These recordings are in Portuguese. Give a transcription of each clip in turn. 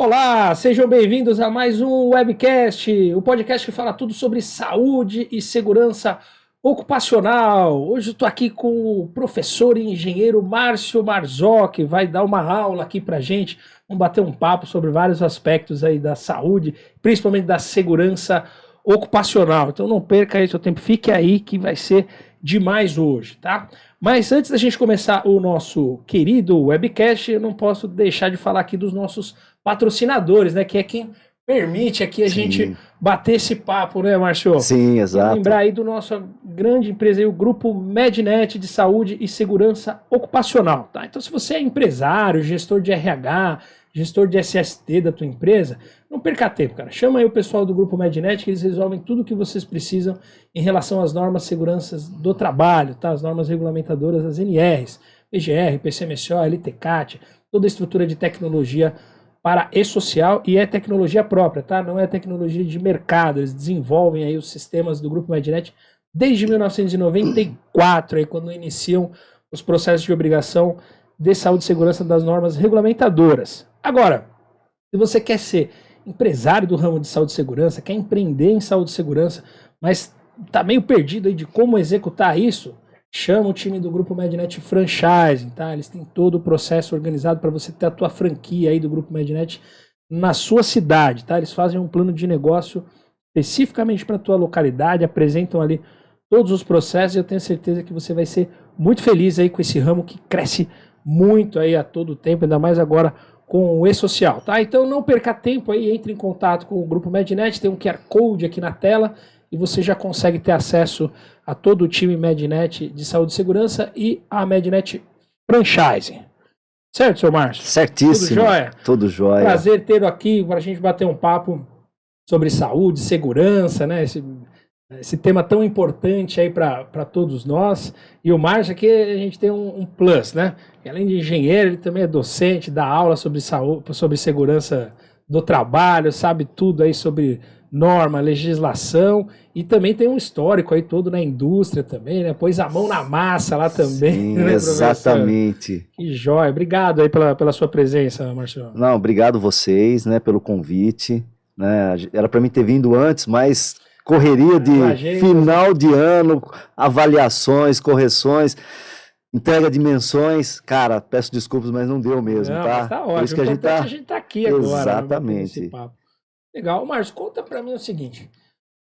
Olá, sejam bem-vindos a mais um webcast, o podcast que fala tudo sobre saúde e segurança ocupacional. Hoje eu estou aqui com o professor e engenheiro Márcio Marzocchi, que vai dar uma aula aqui para gente. Vamos bater um papo sobre vários aspectos aí da saúde, principalmente da segurança ocupacional. Então não perca aí seu tempo, fique aí que vai ser demais hoje, tá? Mas antes da gente começar o nosso querido webcast, eu não posso deixar de falar aqui dos nossos patrocinadores, né? Que é quem permite aqui a gente bater esse papo, né, Márcio? Sim, exato. Lembrar aí do nossa grande empresa aí, o grupo Mednet de Saúde e Segurança Ocupacional, tá? Então, se você é empresário, gestor de RH, gestor de SST da tua empresa, não perca tempo, cara. Chama aí o pessoal do grupo Mednet que eles resolvem tudo o que vocês precisam em relação às normas de segurança do trabalho, tá? As normas regulamentadoras, as NRs, PGR, PCMSO, LTCAT, toda a estrutura de tecnologia para e-social e é tecnologia própria, tá? Não é tecnologia de mercado. Eles desenvolvem aí os sistemas do grupo Mednet desde 1994, aí, quando iniciam os processos de obrigação de saúde e segurança das normas regulamentadoras. Agora, se você quer ser empresário do ramo de saúde e segurança, quer empreender em saúde e segurança, mas está meio perdido aí de como executar isso, chama o time do Grupo Mednet Franchising, tá? Eles têm todo o processo organizado para você ter a tua franquia aí do Grupo Mednet na sua cidade, tá? Eles fazem um plano de negócio especificamente para a tua localidade, apresentam ali todos os processos e eu tenho certeza que você vai ser muito feliz aí com esse ramo que cresce muito aí a todo tempo, ainda mais agora com o e-social, tá? Então não perca tempo aí, entre em contato com o Grupo Mednet, tem um QR Code aqui na tela e você já consegue ter acesso a todo o time Mednet de saúde e segurança e a Mednet Franchising. Certo, seu Márcio? Certíssimo. Tudo jóia? Tudo jóia. Prazer tê-lo aqui para a gente bater um papo sobre saúde, segurança, né? Esse tema tão importante aí para todos nós. E o Márcio aqui a gente tem um plus, né? Além de engenheiro, ele também é docente, dá aula sobre saúde, sobre segurança do trabalho, sabe tudo aí sobre norma, legislação e também tem um histórico aí todo na indústria também, né? Pôs a mão na massa lá também. Sim, né, exatamente. Que jóia. Obrigado aí pela sua presença, Márcio. Não, obrigado vocês, né, pelo convite. Né? Era para mim ter vindo antes, mas correria de final de ano, avaliações, correções, entrega de menções. Cara, peço desculpas, mas não deu mesmo, não, tá? Mas tá ótimo. Por isso que a gente tá aqui agora. Exatamente. Né, papo. Legal. Márcio, conta para mim o seguinte.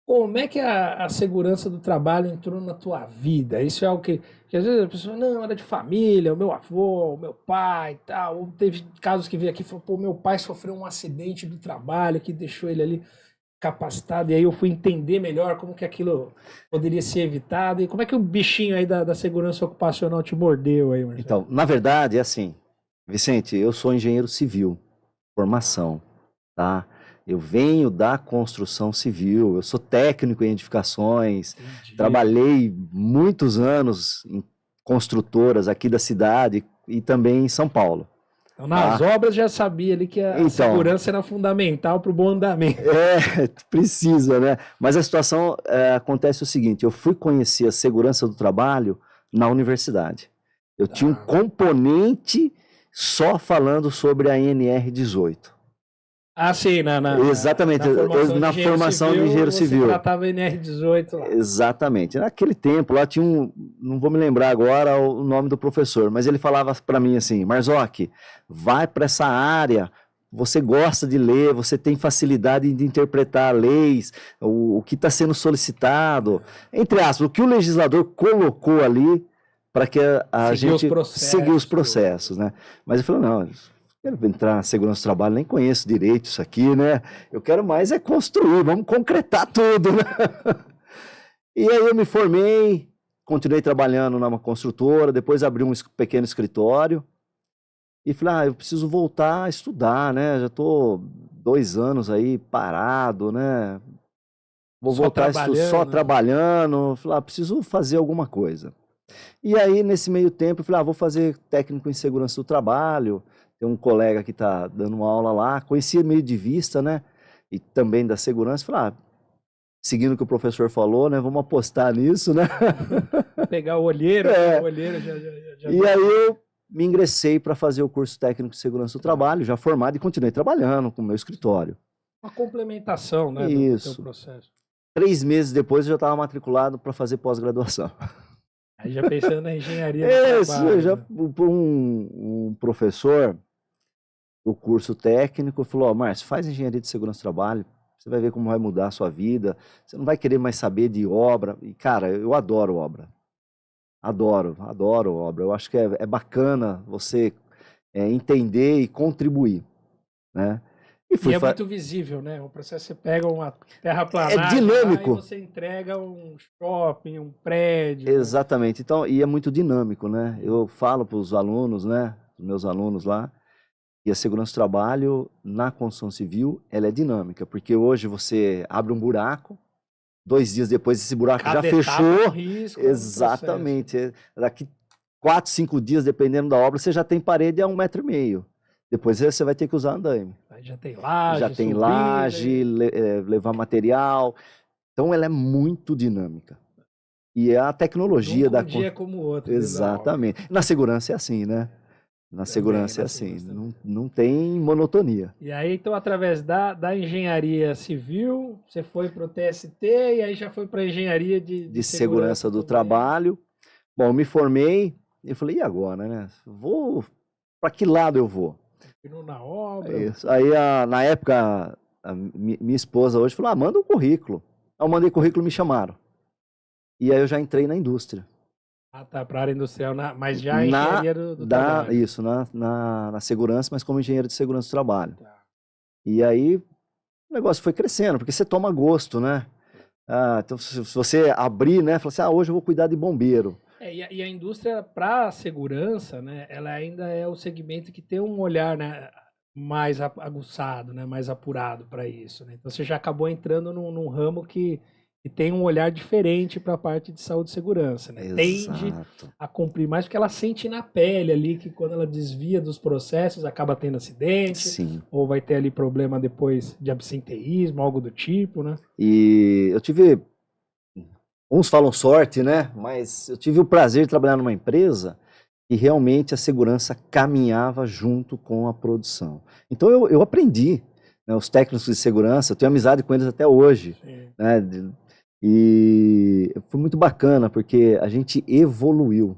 Como é que a segurança do trabalho entrou na tua vida? Isso é algo que às vezes a pessoa, não, era de família, o meu avô, o meu pai e tal. Ou teve casos que veio aqui e falou, pô, meu pai sofreu um acidente do trabalho que deixou ele ali capacitado, e aí eu fui entender melhor como que aquilo poderia ser evitado, e como é que o bichinho aí da segurança ocupacional te mordeu aí, Marcelo? Então, na verdade, é assim, Vicente, eu sou engenheiro civil, formação, tá? Eu venho da construção civil, eu sou técnico em edificações, trabalhei muitos anos em construtoras aqui da cidade e também em São Paulo. Então, nas obras já sabia ali que a segurança era fundamental para o bom andamento. Precisa, né? Mas a situação acontece o seguinte, eu fui conhecer a segurança do trabalho na universidade. Eu tinha um componente só falando sobre a NR18. Ah, sim, exatamente, na formação de engenheiro civil. Você tratava NR18 lá. Exatamente. Naquele tempo, lá tinha não vou me lembrar agora o nome do professor, mas ele falava para mim assim, Marzocchi, vai para essa área, você gosta de ler, você tem facilidade de interpretar leis, o que está sendo solicitado, entre aspas, o que o legislador colocou ali para que a gente seguir os processos, né? Mas eu falei, não, quero entrar na segurança do trabalho, nem conheço direito isso aqui, né? Eu quero mais é construir, vamos concretar tudo, né? E aí eu me formei, continuei trabalhando numa construtora, depois abri um pequeno escritório e falei, eu preciso voltar a estudar, né? Já estou 2 anos aí parado, né? Vou voltar a estudar só trabalhando. Falei, preciso fazer alguma coisa. E aí, nesse meio tempo, eu falei, vou fazer técnico em segurança do trabalho. Tem um colega que está dando uma aula lá, conhecia meio de vista, né? E também da segurança. Falei, seguindo o que o professor falou, né? Vamos apostar nisso, né? Pegar o olheiro, o olheiro já... E aí eu me ingressei para fazer o curso técnico de segurança do trabalho, já formado, e continuei trabalhando com o meu escritório. Uma complementação, né, do Isso. teu processo. 3 meses depois eu já estava matriculado para fazer pós-graduação. Aí já pensando na engenharia do Isso, trabalho, já né? um professor do curso técnico falou, Márcio, faz engenharia de segurança do trabalho, você vai ver como vai mudar a sua vida, você não vai querer mais saber de obra. E, cara, eu adoro obra. Adoro obra. Eu acho que é bacana você entender e contribuir, né? E é muito visível, né? O processo, você pega uma terraplanagem dinâmico. lá e você entrega um shopping, um prédio. Exatamente. Então, e é muito dinâmico, né? Eu falo para os alunos, né? Os meus alunos lá, que a segurança do trabalho na construção civil, ela é dinâmica, porque hoje você abre um buraco, 2 dias depois esse buraco Cada já etapa fechou. é um risco, Exatamente. Daqui 4, 5 dias, dependendo da obra, você já tem parede a 1,5 m. Depois você vai ter que usar andaime. Aí já tem laje, já tem laje, levar material. Então ela é muito dinâmica. E a tecnologia um dia como o outro. Exatamente. Na segurança é assim, né? Na segurança é assim, não tem monotonia. E aí, então, através da engenharia civil, você foi para o TST e aí já foi para a engenharia de segurança do trabalho. Bom, eu me formei e falei, e agora, né? Para que lado eu vou? Na obra. Isso. Aí, na época, minha esposa hoje falou, manda um currículo. Eu mandei currículo e me chamaram. E aí eu já entrei na indústria. Tá, para a área industrial, mas já a engenharia do trabalho. Isso, na segurança, mas como engenheiro de segurança do trabalho. Tá. E aí o negócio foi crescendo, porque você toma gosto, né? Então, se você abrir, né, falar assim, hoje eu vou cuidar de bombeiro. E a indústria, para a segurança, né, ela ainda é o segmento que tem um olhar, né, mais aguçado, né, mais apurado para isso. Né? Então você já acabou entrando num ramo que tem um olhar diferente para a parte de saúde e segurança. Né? Tende a cumprir mais, porque ela sente na pele ali que quando ela desvia dos processos, acaba tendo acidente, Sim. Ou vai ter ali problema depois de absenteísmo, algo do tipo, né? E eu tive, uns falam sorte, né? Mas eu tive o prazer de trabalhar numa empresa e realmente a segurança caminhava junto com a produção. Então eu aprendi, né, os técnicos de segurança, eu tenho amizade com eles até hoje, né? E foi muito bacana, porque a gente evoluiu,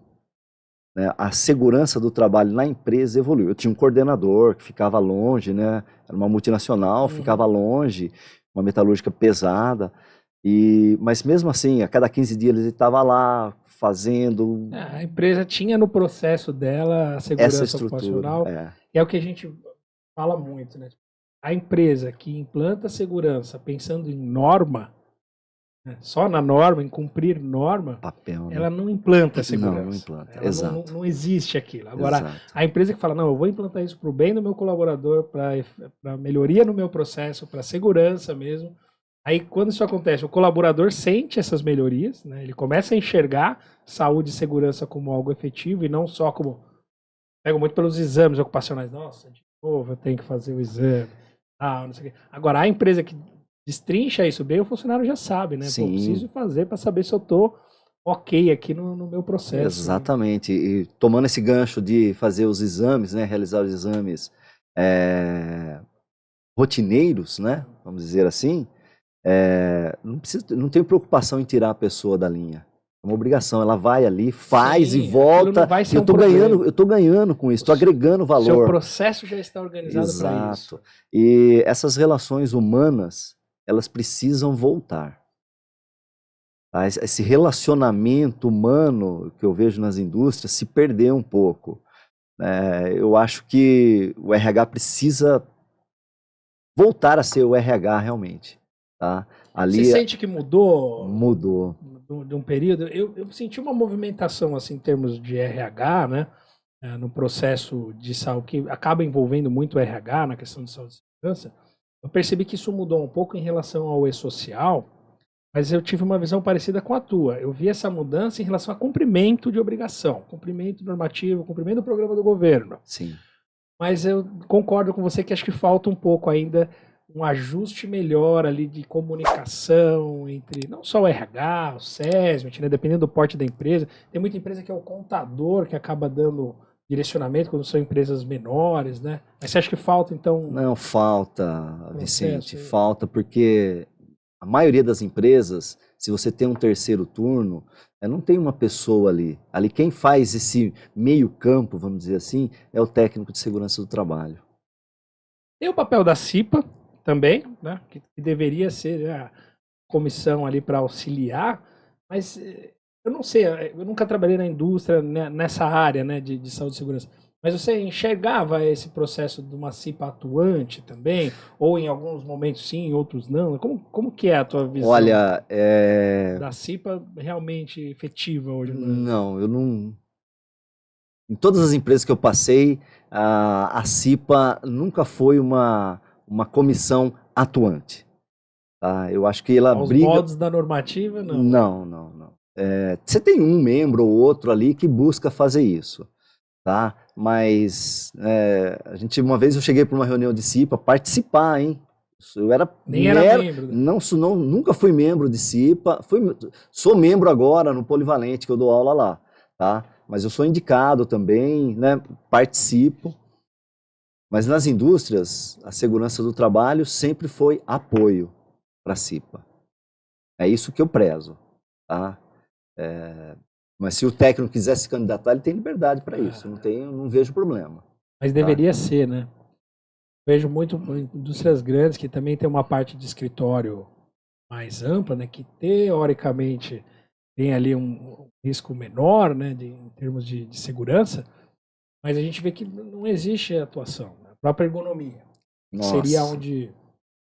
né? A segurança do trabalho na empresa evoluiu. Eu tinha um coordenador que ficava longe, né? Era uma multinacional, ficava longe, uma metalúrgica pesada, mas mesmo assim, a cada 15 dias ele estava lá fazendo... A empresa tinha no processo dela a segurança ocupacional, e é o que a gente fala muito, né? A empresa que implanta segurança pensando em norma, só na norma, em cumprir norma, ela não implanta segurança. Não implanta, ela não existe aquilo. Agora, a empresa que fala, não, eu vou implantar isso para o bem do meu colaborador, para melhoria no meu processo, para segurança mesmo. Aí, quando isso acontece, o colaborador sente essas melhorias, né? Ele começa a enxergar saúde e segurança como algo efetivo e não só como... Pego muito pelos exames ocupacionais. Nossa, de novo eu tenho que fazer o exame. Não sei o quê. Agora, a empresa que destrincha isso bem, o funcionário já sabe, né? Pô, preciso fazer para saber se eu tô ok aqui no meu processo. Exatamente. Né? E tomando esse gancho de fazer os exames, né? Realizar os exames rotineiros, né? Vamos dizer assim. Não tem preocupação em tirar a pessoa da linha. É uma obrigação. Ela vai ali, faz e volta. Eu tô ganhando com isso, estou agregando valor. Seu processo já está organizado para isso. E essas relações humanas, elas precisam voltar. Tá? Esse relacionamento humano que eu vejo nas indústrias se perdeu um pouco. Eu acho que o RH precisa voltar a ser o RH realmente. Tá? Ali, você sente que mudou? Mudou. De um período? Eu senti uma movimentação assim, em termos de RH, né? No processo de saúde, que acaba envolvendo muito o RH na questão de saúde e segurança. Eu percebi que isso mudou um pouco em relação ao e-social, mas eu tive uma visão parecida com a tua. Eu vi essa mudança em relação a cumprimento de obrigação, cumprimento normativo, cumprimento do programa do governo. Sim. Mas eu concordo com você que acho que falta um pouco ainda um ajuste melhor ali de comunicação entre não só o RH, o SESMIT, né, dependendo do porte da empresa. Tem muita empresa que é o contador que acaba dando direcionamento quando são empresas menores, né? Mas você acha que falta, então, Não, falta, processo? Vicente, falta, porque a maioria das empresas, se você tem um terceiro turno, não tem uma pessoa ali. Ali quem faz esse meio campo, vamos dizer assim, é o técnico de segurança do trabalho. Tem o papel da CIPA também, né? Que deveria ser, né, a comissão ali para auxiliar, mas eu não sei, eu nunca trabalhei na indústria, né, nessa área, né, de saúde e segurança. Mas você enxergava esse processo de uma CIPA atuante também? Ou em alguns momentos sim, em outros não? Como que é a tua visão Olha, da CIPA realmente efetiva hoje no Brasil? não, eu não. Em todas as empresas que eu passei, a CIPA nunca foi uma comissão atuante. Tá? Eu acho que ela Aos briga. modos da normativa, não. Não, não, não. Você tem um membro ou outro ali que busca fazer isso, tá? Mas uma vez eu cheguei para uma reunião de CIPA participar, hein? Eu era Nem era membro. não, nunca fui membro de CIPA. Sou membro agora no Polivalente, que eu dou aula lá, tá? Mas eu sou indicado também, né? Participo. Mas nas indústrias, a segurança do trabalho sempre foi apoio para a CIPA. É isso que eu prezo, tá? Mas se o técnico quiser se candidatar, ele tem liberdade para isso. Não vejo problema. Mas deveria ser, né? Vejo muito indústrias grandes que também tem uma parte de escritório mais ampla, né? Que teoricamente tem ali um risco menor, né? Em termos de segurança, mas a gente vê que não existe atuação. Né? A própria ergonomia, que seria onde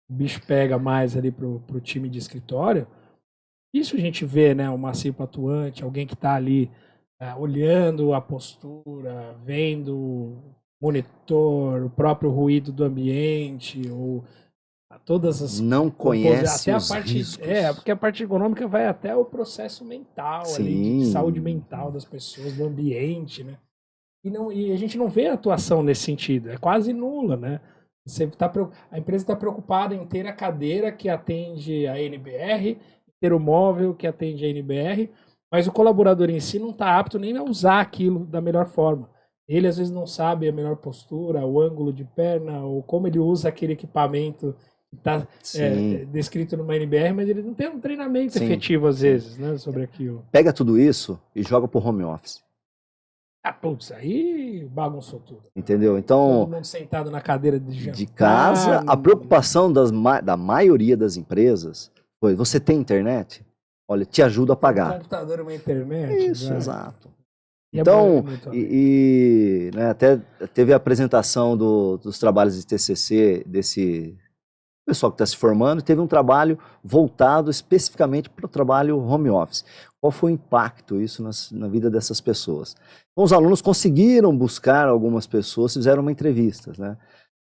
o bicho pega mais ali pro time de escritório. Isso a gente vê, né? Uma CIPA atuante, alguém que está ali olhando a postura, vendo o monitor, o próprio ruído do ambiente, ou todas as... Não conhece até os a parte, riscos. porque a parte ergonômica vai até o processo mental, ali, de saúde mental das pessoas, do ambiente, né? E a gente não vê atuação nesse sentido, é quase nula, né? A empresa está preocupada em ter a cadeira que atende a NBR, ter o móvel que atende a NBR, mas o colaborador em si não está apto nem a usar aquilo da melhor forma. Ele às vezes não sabe a melhor postura, o ângulo de perna, ou como ele usa aquele equipamento que está descrito numa NBR, mas ele não tem um treinamento efetivo às vezes, né, sobre aquilo. Pega tudo isso e joga pro home office. Putz, aí bagunçou tudo. Entendeu? Então, todo mundo sentado na cadeira de jantar. De casa, a preocupação da maioria das empresas foi: você tem internet? Olha, te ajuda a pagar. Um computador e uma internet. Isso, exato. E então, né, até teve a apresentação dos trabalhos de TCC desse pessoal que está se formando, teve um trabalho voltado especificamente para o trabalho home office. Qual foi o impacto isso na vida dessas pessoas? Então, os alunos conseguiram buscar algumas pessoas, fizeram uma entrevista, né?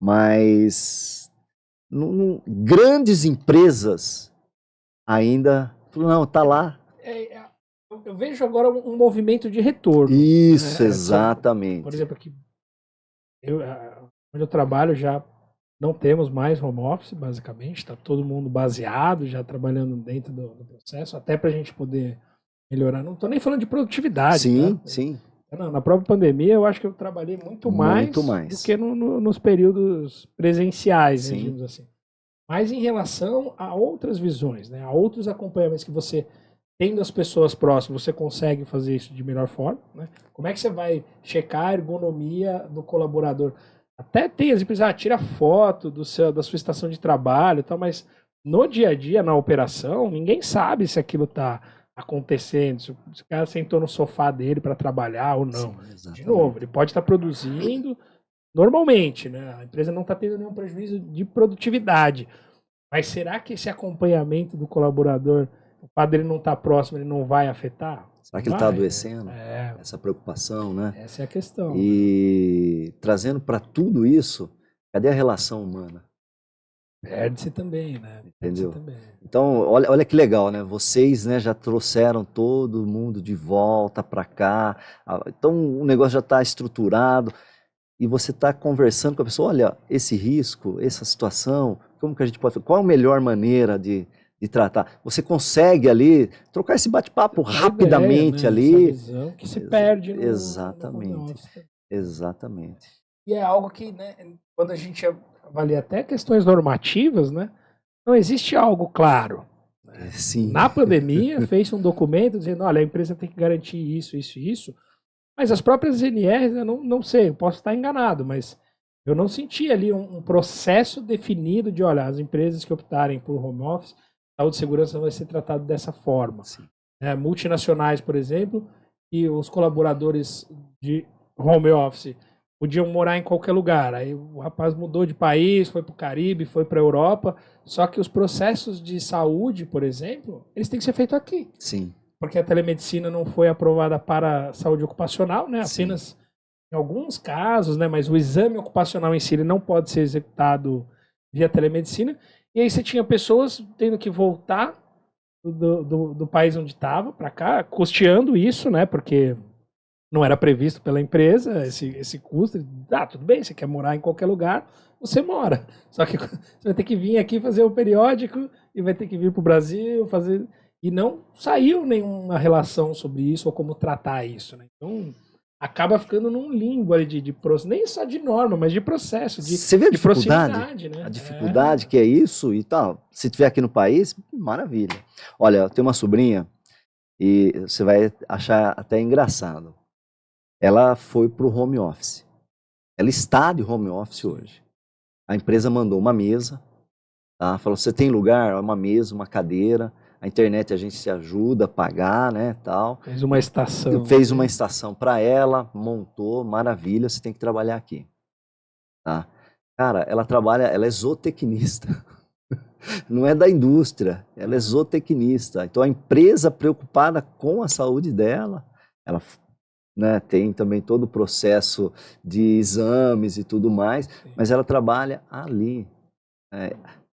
Mas grandes empresas ainda, não, está lá. Eu vejo agora um movimento de retorno. Isso, exatamente. Por exemplo, aqui, onde eu trabalho já não temos mais home office, basicamente, está todo mundo baseado, já trabalhando dentro do processo, até para a gente poder melhorar. Não estou nem falando de produtividade. Sim, tá? sim. Na própria pandemia, eu acho que eu trabalhei muito mais do que nos períodos presenciais, né, digamos assim. Mas em relação a outras visões, né, a outros acompanhamentos que você, tendo as pessoas próximas, você consegue fazer isso de melhor forma, né? Como é que você vai checar a ergonomia do colaborador? Até tem as empresas, tira foto da sua estação de trabalho e tal, mas no dia a dia, na operação, ninguém sabe se aquilo está acontecendo, se o cara sentou no sofá dele para trabalhar ou não. Sim, de novo, ele pode estar produzindo normalmente, né? A empresa não está tendo nenhum prejuízo de produtividade. Mas será que esse acompanhamento do colaborador, o fato dele não estar próximo, ele não vai afetar? Será que ele está adoecendo? Essa preocupação, né? Essa é a questão. E trazendo para tudo isso, cadê a relação humana? Perde-se também, né? Entendeu? Então, olha que legal, né? Vocês, né, já trouxeram todo mundo de volta para cá. Então, o negócio já está estruturado. E você está conversando com a pessoa, olha, esse risco, essa situação, como que a gente pode... Qual a melhor maneira de tratar? Você consegue ali trocar esse bate-papo rapidamente, né? Ali. Essa visão que se perde Exatamente. Exatamente. E é algo que, né, quando a gente avalia até questões normativas, né, não existe algo claro. Sim, Na pandemia, fez um documento dizendo, olha, a empresa tem que garantir isso, isso e isso, mas as próprias NRs, eu não sei, eu posso estar enganado, mas eu não senti ali um processo definido de, olha, as empresas que optarem por home office, saúde e segurança vai ser tratado dessa forma. sim. Multinacionais, por exemplo, e os colaboradores de home office podiam morar em qualquer lugar. Aí o rapaz mudou de país, foi para o Caribe, foi para a Europa, só que os processos de saúde, por exemplo, eles têm que ser feitos aqui. Sim, Porque a telemedicina não foi aprovada para a saúde ocupacional, né? sim. Apenas em alguns casos, né? Mas o exame ocupacional em si ele não pode ser executado via telemedicina. E aí você tinha pessoas tendo que voltar do país onde estava para cá, custeando isso, né? Porque não era previsto pela empresa esse custo. Ah, tudo bem, você quer morar em qualquer lugar, você mora. Só que você vai ter que vir aqui fazer o periódico e vai ter que vir para o Brasil fazer. E não saiu nenhuma relação sobre isso ou como tratar isso, né? Então acaba ficando num limbo ali de processo, nem só de norma, mas de processo, Você vê a de dificuldade? proximidade, né? A dificuldade que é isso e tal. Se tiver aqui no país, maravilha. Olha, eu tenho uma sobrinha e você vai achar até engraçado. Ela foi para o home office. Ela está de home office hoje. A empresa mandou uma mesa, tá? Falou, você tem lugar? Uma mesa, uma cadeira. A internet a gente se ajuda a pagar, né, tal. Fez uma estação. Fez uma estação para ela, montou, maravilha, você tem que trabalhar aqui. Tá? Cara, ela trabalha, ela é zootecnista. Não é da indústria, ela é zootecnista. Então a empresa preocupada com a saúde dela, ela, né, tem também todo o processo de exames e tudo mais, mas ela trabalha ali.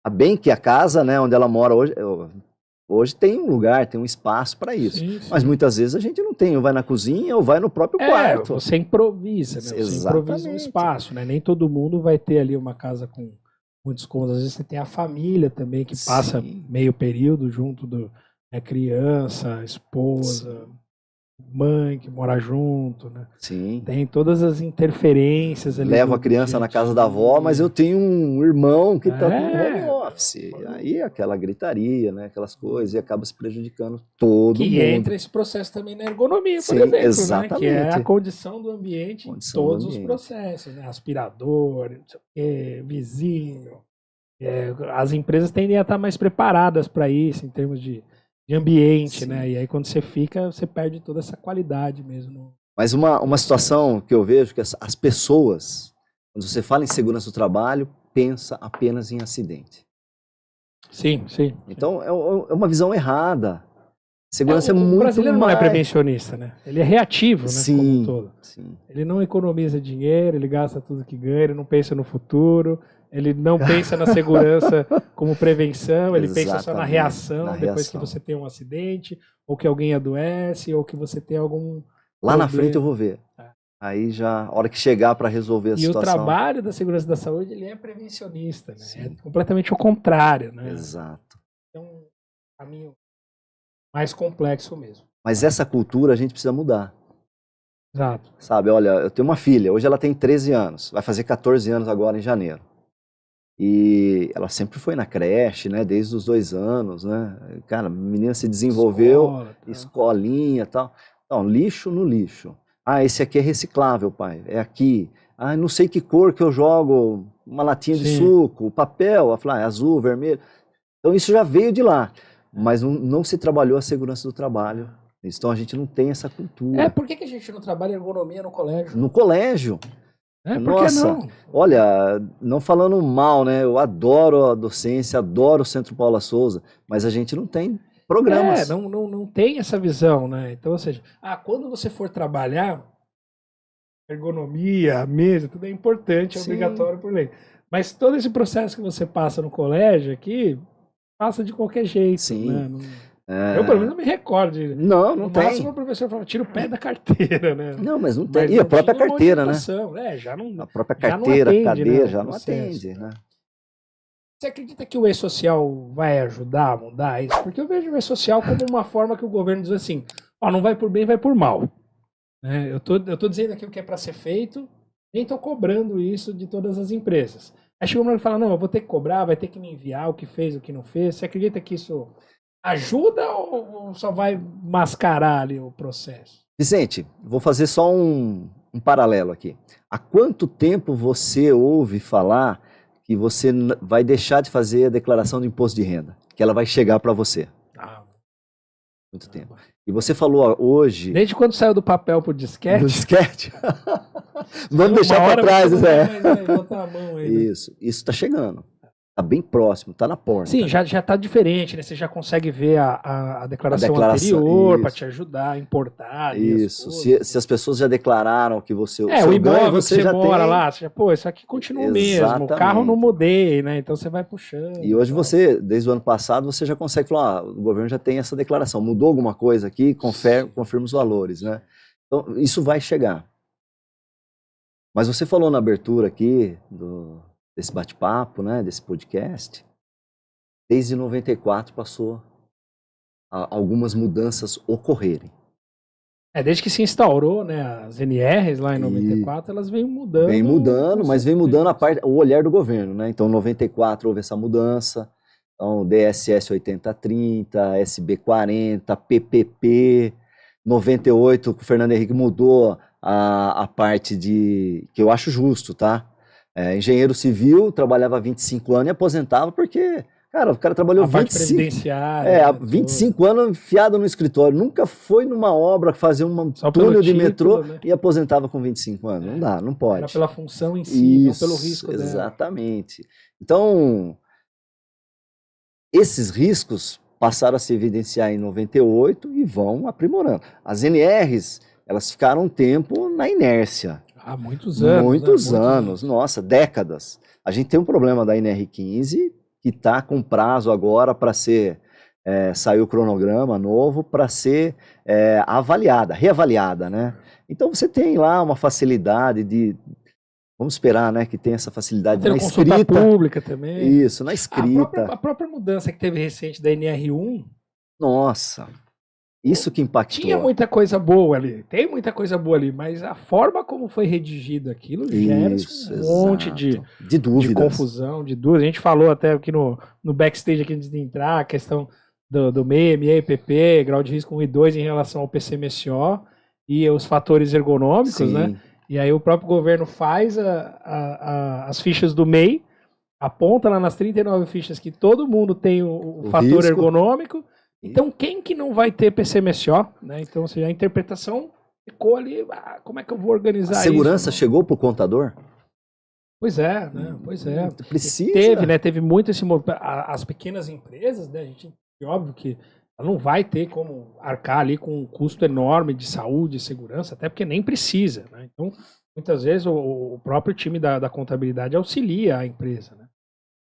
A bem que a casa, né, onde ela mora hoje tem um lugar, tem um espaço para isso. Sim, Mas sim. muitas vezes a gente não tem, ou vai na cozinha ou vai no próprio quarto. Você improvisa, né? Você improvisa um Exatamente. espaço, né? Nem todo mundo vai ter ali uma casa com muitos cômodos. Às vezes você tem a família também que passa Sim. meio período junto do criança, esposa, mãe que mora junto, né? Sim. Tem todas as interferências ali. Levo a criança na casa da avó, mas eu tenho um irmão que está no home office. Falou. Aí aquela gritaria, né? Aquelas coisas, e acaba se prejudicando todo Que mundo. entra esse processo também na ergonomia, Sim, por exemplo, exatamente. né? Que é a condição do ambiente Condição em do todos os ambiente. processos, né? Aspirador, não sei o quê, vizinho. As empresas tendem a estar mais preparadas para isso, em termos de ambiente, Sim. né? E aí quando você fica, você perde toda essa qualidade mesmo. Mas uma situação que eu vejo que as pessoas, quando você fala em segurança do trabalho, pensa apenas em acidente. Sim, sim. Então é uma visão errada. Segurança é O muito brasileiro não é mais... prevencionista, né? Ele é reativo, né? Sim, Como um todo. sim. Ele não economiza dinheiro, ele gasta tudo que ganha, ele não pensa no futuro, ele não pensa na segurança como prevenção, ele pensa só na reação depois que você tem um acidente, ou que alguém adoece, ou que você tem algum Lá problema. na frente eu vou ver. Aí já, a hora que chegar para resolver a situação. E o trabalho da segurança da saúde, ele é prevencionista, né? Sim. É completamente o contrário, né? Exato. É um caminho mais complexo mesmo. Mas essa cultura a gente precisa mudar. Exato. Sabe, olha, eu tenho uma filha, hoje ela tem 13 anos, vai fazer 14 anos agora em janeiro. E ela sempre foi na creche, né, desde os 2 anos, né? Cara, a menina se desenvolveu, escolinha e tal. Então, lixo no lixo. Ah, esse aqui é reciclável, pai, é aqui. Ah, não sei que cor que eu jogo, uma latinha de suco, papel, ela fala, é azul, vermelho. Então isso já veio de lá, mas não se trabalhou a segurança do trabalho. Então a gente não tem essa cultura. Por que a gente não trabalha ergonomia no colégio? No colégio. Nossa, por que não? Olha, não falando mal, né? Eu adoro a docência, adoro o Centro Paula Souza, mas a gente não tem programas. Não tem essa visão, né? Então, ou seja, quando você for trabalhar, ergonomia, a mesa, tudo é importante, é obrigatório por lei. Mas todo esse processo que você passa no colégio aqui, passa de qualquer jeito. Sim. Né? Eu, pelo menos, não me recordo. Não tem. No máximo, o professor fala, tira o pé da carteira, né? Não, mas não tem. E a própria carteira, né? A própria carteira, atende, cadeira, né, já não atende, né? Você acredita que o e-social vai ajudar a mudar isso? Porque eu vejo o e-social como uma forma que o governo diz assim, não vai por bem, vai por mal. né? Eu tô dizendo aqui o que é para ser feito, nem tô cobrando isso de todas as empresas. Aí chegou uma hora e fala, não, eu vou ter que cobrar, vai ter que me enviar o que fez, o que não fez. Você acredita que isso ajuda ou só vai mascarar ali o processo? Vicente, vou fazer só um paralelo aqui. Há quanto tempo você ouve falar que você vai deixar de fazer a declaração de imposto de renda? Que ela vai chegar para você? Ah, Muito tempo. E você falou hoje desde quando saiu do papel pro no disquete, disquete? Vamos deixar uma para hora trás, você não né? vai mais botar a mão aí, né? Isso está chegando. Está bem próximo, está na porta. Sim, já tá diferente, né? Você já consegue ver a declaração declaração, anterior para isso. te ajudar a importar ali as Isso. coisas. Se as pessoas já declararam que você É, o seu imóvel ganho, que você você já mora tem. lá, você já, pô, isso aqui continua o mesmo, o carro não Exatamente. mudei, né? Então você vai puxando. E hoje tal. você, desde o ano passado, você já consegue falar, o governo já tem essa declaração, mudou alguma coisa aqui, confirma os valores, né? Então, isso vai chegar. Mas você falou na abertura aqui desse bate-papo, né, desse podcast, desde 94 passou algumas mudanças ocorrerem. Desde que se instaurou, né, as NRs lá em 94, elas vêm mudando. Vem mudando, mas vem mudando o olhar do governo, né? Então, em 94 houve essa mudança, então DSS 8030, SB 40, PPP, 98 o Fernando Henrique mudou a parte que eu acho justo, tá? Engenheiro civil, trabalhava 25 anos e aposentava porque, cara, o cara trabalhou a parte 25, previdenciária, né, 25 anos enfiado no escritório, nunca foi numa obra fazer um só pelo túnel de título, metrô, né? e aposentava com 25 anos. Não dá, não pode. Era pela função em si, não pelo Isso, risco dela. exatamente. Então, esses riscos passaram a se evidenciar em 98 e vão aprimorando. As NRs, elas ficaram um tempo na inércia. Há muitos anos. Muitos anos, nossa, décadas. A gente tem um problema da NR15 que está com prazo agora para ser, saiu o cronograma novo para ser reavaliada, né? Então você tem lá uma facilidade vamos esperar, né, que tenha essa facilidade na consulta escrita. pública também. Isso, na escrita. A própria mudança que teve recente da NR1. Nossa, isso que impactou. Tinha muita coisa boa ali, tem muita coisa boa ali, mas a forma como foi redigido aquilo gera um monte de dúvidas. De confusão, de dúvidas. A gente falou até aqui no backstage aqui antes de entrar, a questão do MEI, ME, PP, grau de risco 1 e 2 em relação ao PCMSO e os fatores ergonômicos, Sim. né? E aí o próprio governo faz as fichas do MEI, aponta lá nas 39 fichas que todo mundo tem o fator risco ergonômico. Então quem que não vai ter PCMSO? Né? Então ou seja, a interpretação ficou ali, como é que eu vou organizar isso? A segurança chegou para o contador? Pois é, né? Pois é. Precisa. Teve muito esse movimento. As pequenas empresas, né? A gente, óbvio que ela não vai ter como arcar ali com um custo enorme de saúde e segurança, até porque nem precisa, né? Então, muitas vezes o próprio time da contabilidade auxilia a empresa, né?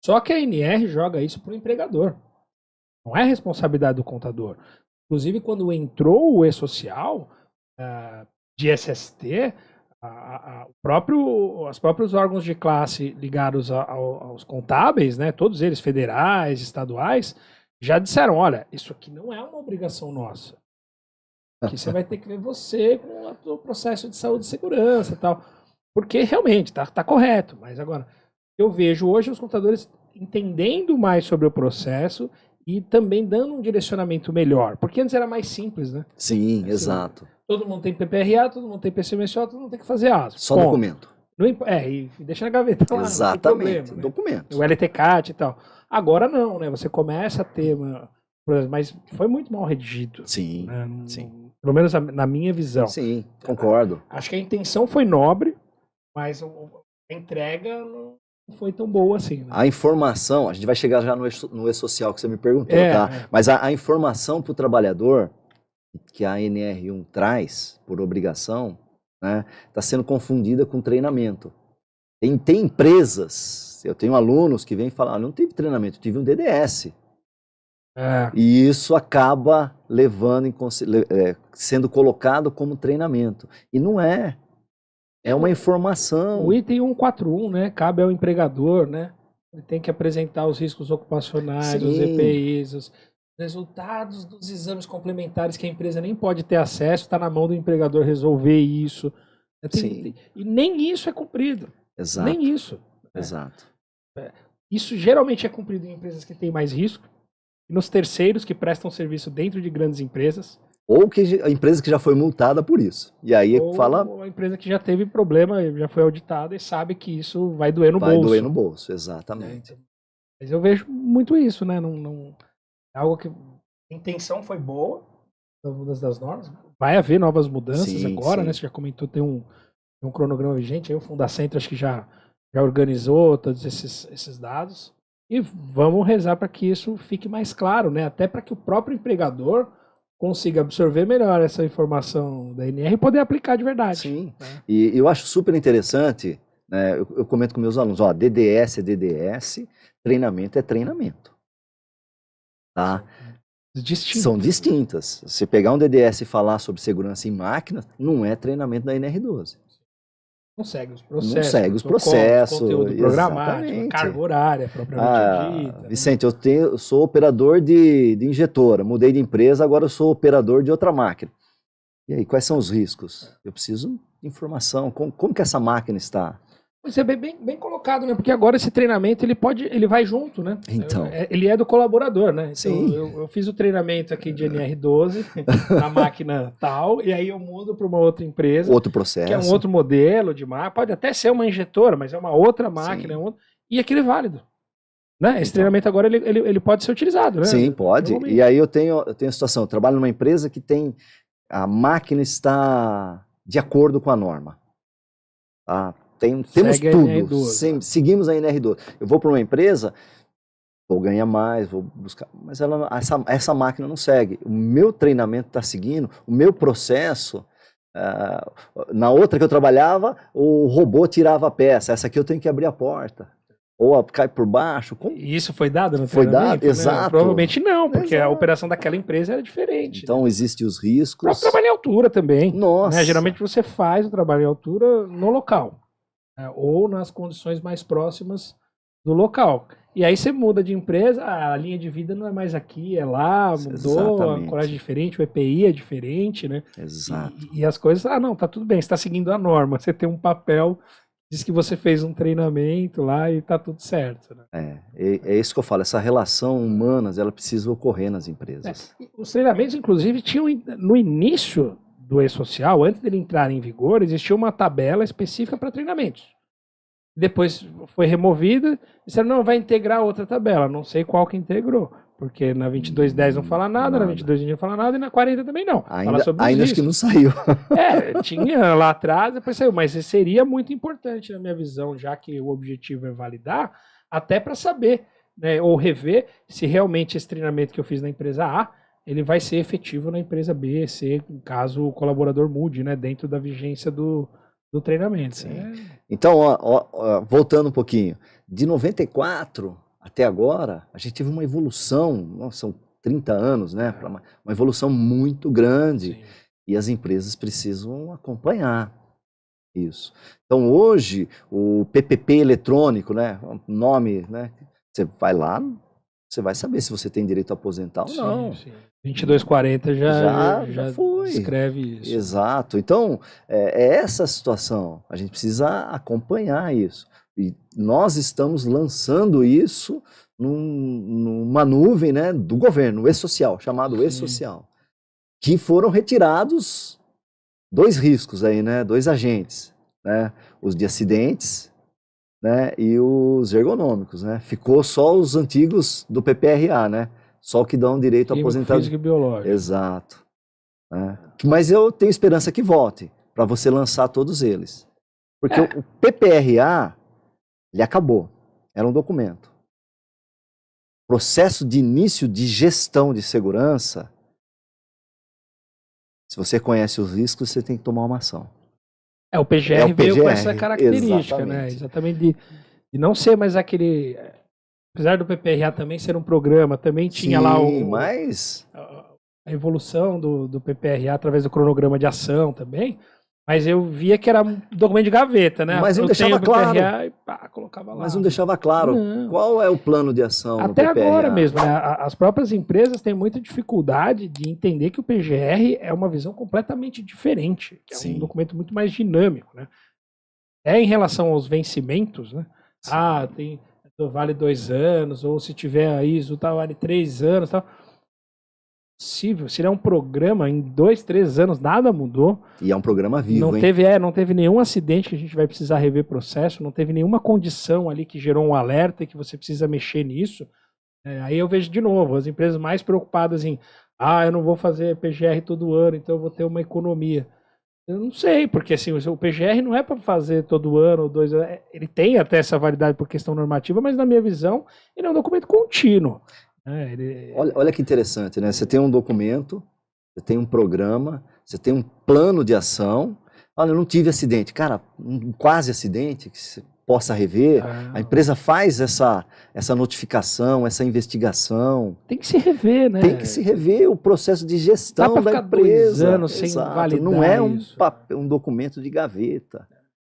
Só que a NR joga isso para o empregador. Não é responsabilidade do contador. Inclusive, quando entrou o E-Social de SST, os próprios órgãos de classe ligados aos contábeis, né, todos eles federais, estaduais, já disseram, olha, isso aqui não é uma obrigação nossa. Aqui você vai ter que ver você com o processo de saúde e segurança e tal. Porque realmente tá correto. Mas agora, eu vejo hoje os contadores entendendo mais sobre o processo e também dando um direcionamento melhor. Porque antes era mais simples, né? Sim, exato. Todo mundo tem PPRA, todo mundo tem PCMSO, todo mundo tem que fazer ASO. Só documento. E deixa na gaveta lá. Exatamente, não tem problema, né? documento. O LTCAT e tal. Agora não, né? Você começa a ter mas foi muito mal redigido. Sim, né? sim. Pelo menos na minha visão. Sim, concordo. Acho que a intenção foi nobre, mas a entrega não foi tão boa assim. Né? A informação, a gente vai chegar já no E-Social que você me perguntou, tá? Mas a informação para o trabalhador que a NR1 traz, por obrigação, né, está sendo confundida com treinamento. Tem empresas, eu tenho alunos que vêm falar, não tive treinamento, tive um DDS. E isso acaba sendo colocado como treinamento. E não é. É uma informação. O item 141, né, cabe ao empregador, né? Ele tem que apresentar os riscos ocupacionais, os EPIs, Resultados dos exames complementares que a empresa nem pode ter acesso, está na mão do empregador resolver isso. Sim. E nem isso é cumprido. Exato. Nem isso. Exato. Isso geralmente é cumprido em empresas que têm mais risco, e nos terceiros que prestam serviço dentro de grandes empresas. Ou que a empresa que já foi multada por isso. E aí ou fala. a empresa que já teve problema, já foi auditada e sabe que isso vai doer no bolso. Vai doer no bolso, exatamente. Mas eu vejo muito isso, né? Algo que a intenção foi boa, das mudanças das normas. Vai haver novas mudanças agora, né? Você já comentou, tem um cronograma vigente, aí o Fundacentro acho que já organizou todos esses dados. E vamos rezar para que isso fique mais claro, né? Até para que o próprio empregador consiga absorver melhor essa informação da NR e poder aplicar de verdade. Sim, e eu acho super interessante, né, eu comento com meus alunos, ó, DDS é DDS, treinamento é treinamento. Tá? São distintas. Se pegar um DDS e falar sobre segurança em máquina, não é treinamento da NR12. Não segue os processos. Não segue os processos. Conteúdo programático, carga horária, propriamente dita. Vicente, eu sou operador de injetora, mudei de empresa, agora eu sou operador de outra máquina. E aí, quais são os riscos? Eu preciso de informação, como que essa máquina está? Isso é bem colocado, né? Porque agora esse treinamento ele vai junto, né? Então. Ele é do colaborador, né? Então, sim. Eu fiz o treinamento aqui de NR12 na máquina tal, e aí eu mudo para uma outra empresa. Outro processo. Que é um outro modelo de máquina. Pode até ser uma injetora, mas é uma outra máquina. E aquele é válido. Né? Esse treinamento agora ele pode ser utilizado, né? Sim, pode. E aí eu tenho a situação, eu trabalho numa empresa que a máquina está de acordo com a norma. Tá? Temos tudo, seguimos a NR12. Eu vou para uma empresa, vou ganhar mais, vou buscar, mas essa máquina não segue. O meu treinamento está seguindo, o meu processo, na outra que eu trabalhava, o robô tirava a peça, essa aqui eu tenho que abrir a porta. Ou cai por baixo. E isso foi dado no treinamento? Foi dado, né? exato. Provavelmente não, porque a operação daquela empresa era diferente. Então, existem os riscos. Para trabalhar em altura também. Nossa. Né? Geralmente você faz o trabalho em altura no local. Ou nas condições mais próximas do local. E aí você muda de empresa, a linha de vida não é mais aqui, é lá, mudou, exatamente. A colégio é diferente, o EPI é diferente, né? Exato. E as coisas, não, tá tudo bem, você está seguindo a norma, você tem um papel, diz que você fez um treinamento lá e tá tudo certo. Né? É isso que eu falo, essa relação humana, ela precisa ocorrer nas empresas. Os treinamentos, inclusive, tinham no início do E-Social, antes dele entrar em vigor, existia uma tabela específica para treinamentos. Depois foi removida, disseram, não, vai integrar outra tabela. Não sei qual que integrou, porque na 2210 não fala nada, na 2220 não fala nada, e na 40 também não. Ainda acho que não saiu. Tinha lá atrás, depois saiu, mas seria muito importante na minha visão, já que o objetivo é validar, até para saber, né, ou rever se realmente esse treinamento que eu fiz na empresa A, ele vai ser efetivo na empresa B, C, caso o colaborador mude, né, dentro da vigência do treinamento. Então, voltando um pouquinho, de 94 até agora, a gente teve uma evolução, são 30 anos, né? Uma evolução muito grande. Sim. E as empresas precisam acompanhar isso. Então, hoje, o PPP eletrônico, né? Nome, né? Você vai lá, você vai saber se você tem direito a aposentar ou não. Sim. 2240 já foi. Escreve isso. Exato. Então, é essa a situação. A gente precisa acompanhar isso. E nós estamos lançando isso numa nuvem, né, do governo, o E-Social, chamado E-Social, que foram retirados 2 riscos aí, né, 2 agentes, né, os de acidentes, né, e os ergonômicos, né. Ficou só os antigos do PPRA, né. Só o que dão direito a aposentadoria. Físico e biológico. Exato. Mas eu tenho esperança que volte, para você lançar todos eles. Porque o PPRA, ele acabou. Era um documento. Processo de início de gestão de segurança, se você conhece os riscos, você tem que tomar uma ação. O PGR veio com essa característica, né? Exatamente de não ser mais aquele... Apesar do PPRA também ser um programa, também tinha lá a evolução do PPRA através do cronograma de ação também, Mas eu via que era um documento de gaveta, né? Mas não Eu deixava tenho meu claro. PRA e pá, colocava lá. Mas não deixava claro Não. qual é o plano de ação no Até PPRA. agora mesmo, né? As próprias empresas têm muita dificuldade de entender que o PGR é uma visão completamente diferente, que é Sim. um documento muito mais dinâmico, né? É em relação aos vencimentos, né? Sim. Tem vale 2 anos, ou se tiver a ISO, tá, vale 3 anos, tal. Possível, se é um programa, em 2, 3 anos nada mudou. E é um programa vivo, não hein? Não teve nenhum acidente que a gente vai precisar rever processo, não teve nenhuma condição ali que gerou um alerta e que você precisa mexer nisso. Aí eu vejo de novo, as empresas mais preocupadas em eu não vou fazer PGR todo ano, então eu vou ter uma economia. Eu não sei, porque assim, o PGR não é para fazer todo ano ou 2 anos. Ele tem até essa validade por questão normativa, mas na minha visão, ele é um documento contínuo. Olha que interessante, né? Você tem um documento, você tem um programa, você tem um plano de ação. Olha, eu não tive acidente. Cara, um quase acidente que você possa rever. A empresa faz essa notificação, essa investigação. Tem que se rever, né? Tem que se rever o processo de gestão da empresa. 2 anos sem Exato. validar. Não é isso. um documento de gaveta.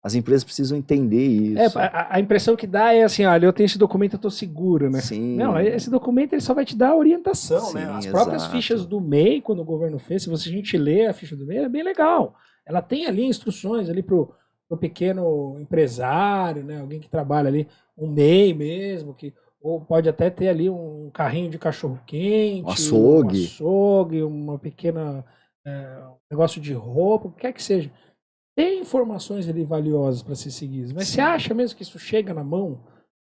As empresas precisam entender isso. A impressão que dá é assim, olha, eu tenho esse documento, eu estou seguro, né? Sim. Não, esse documento ele só vai te dar orientação, Sim, né? As próprias fichas do MEI, quando o governo fez, se a gente lê a ficha do MEI, é bem legal. Ela tem ali instruções ali para o pequeno empresário, né? Alguém que trabalha ali, um MEI mesmo, ou pode até ter ali um carrinho de cachorro-quente, um açougue, uma pequena negócio de roupa, o que quer que seja. Tem informações ali valiosas para ser seguidas, mas você acha mesmo que isso chega na mão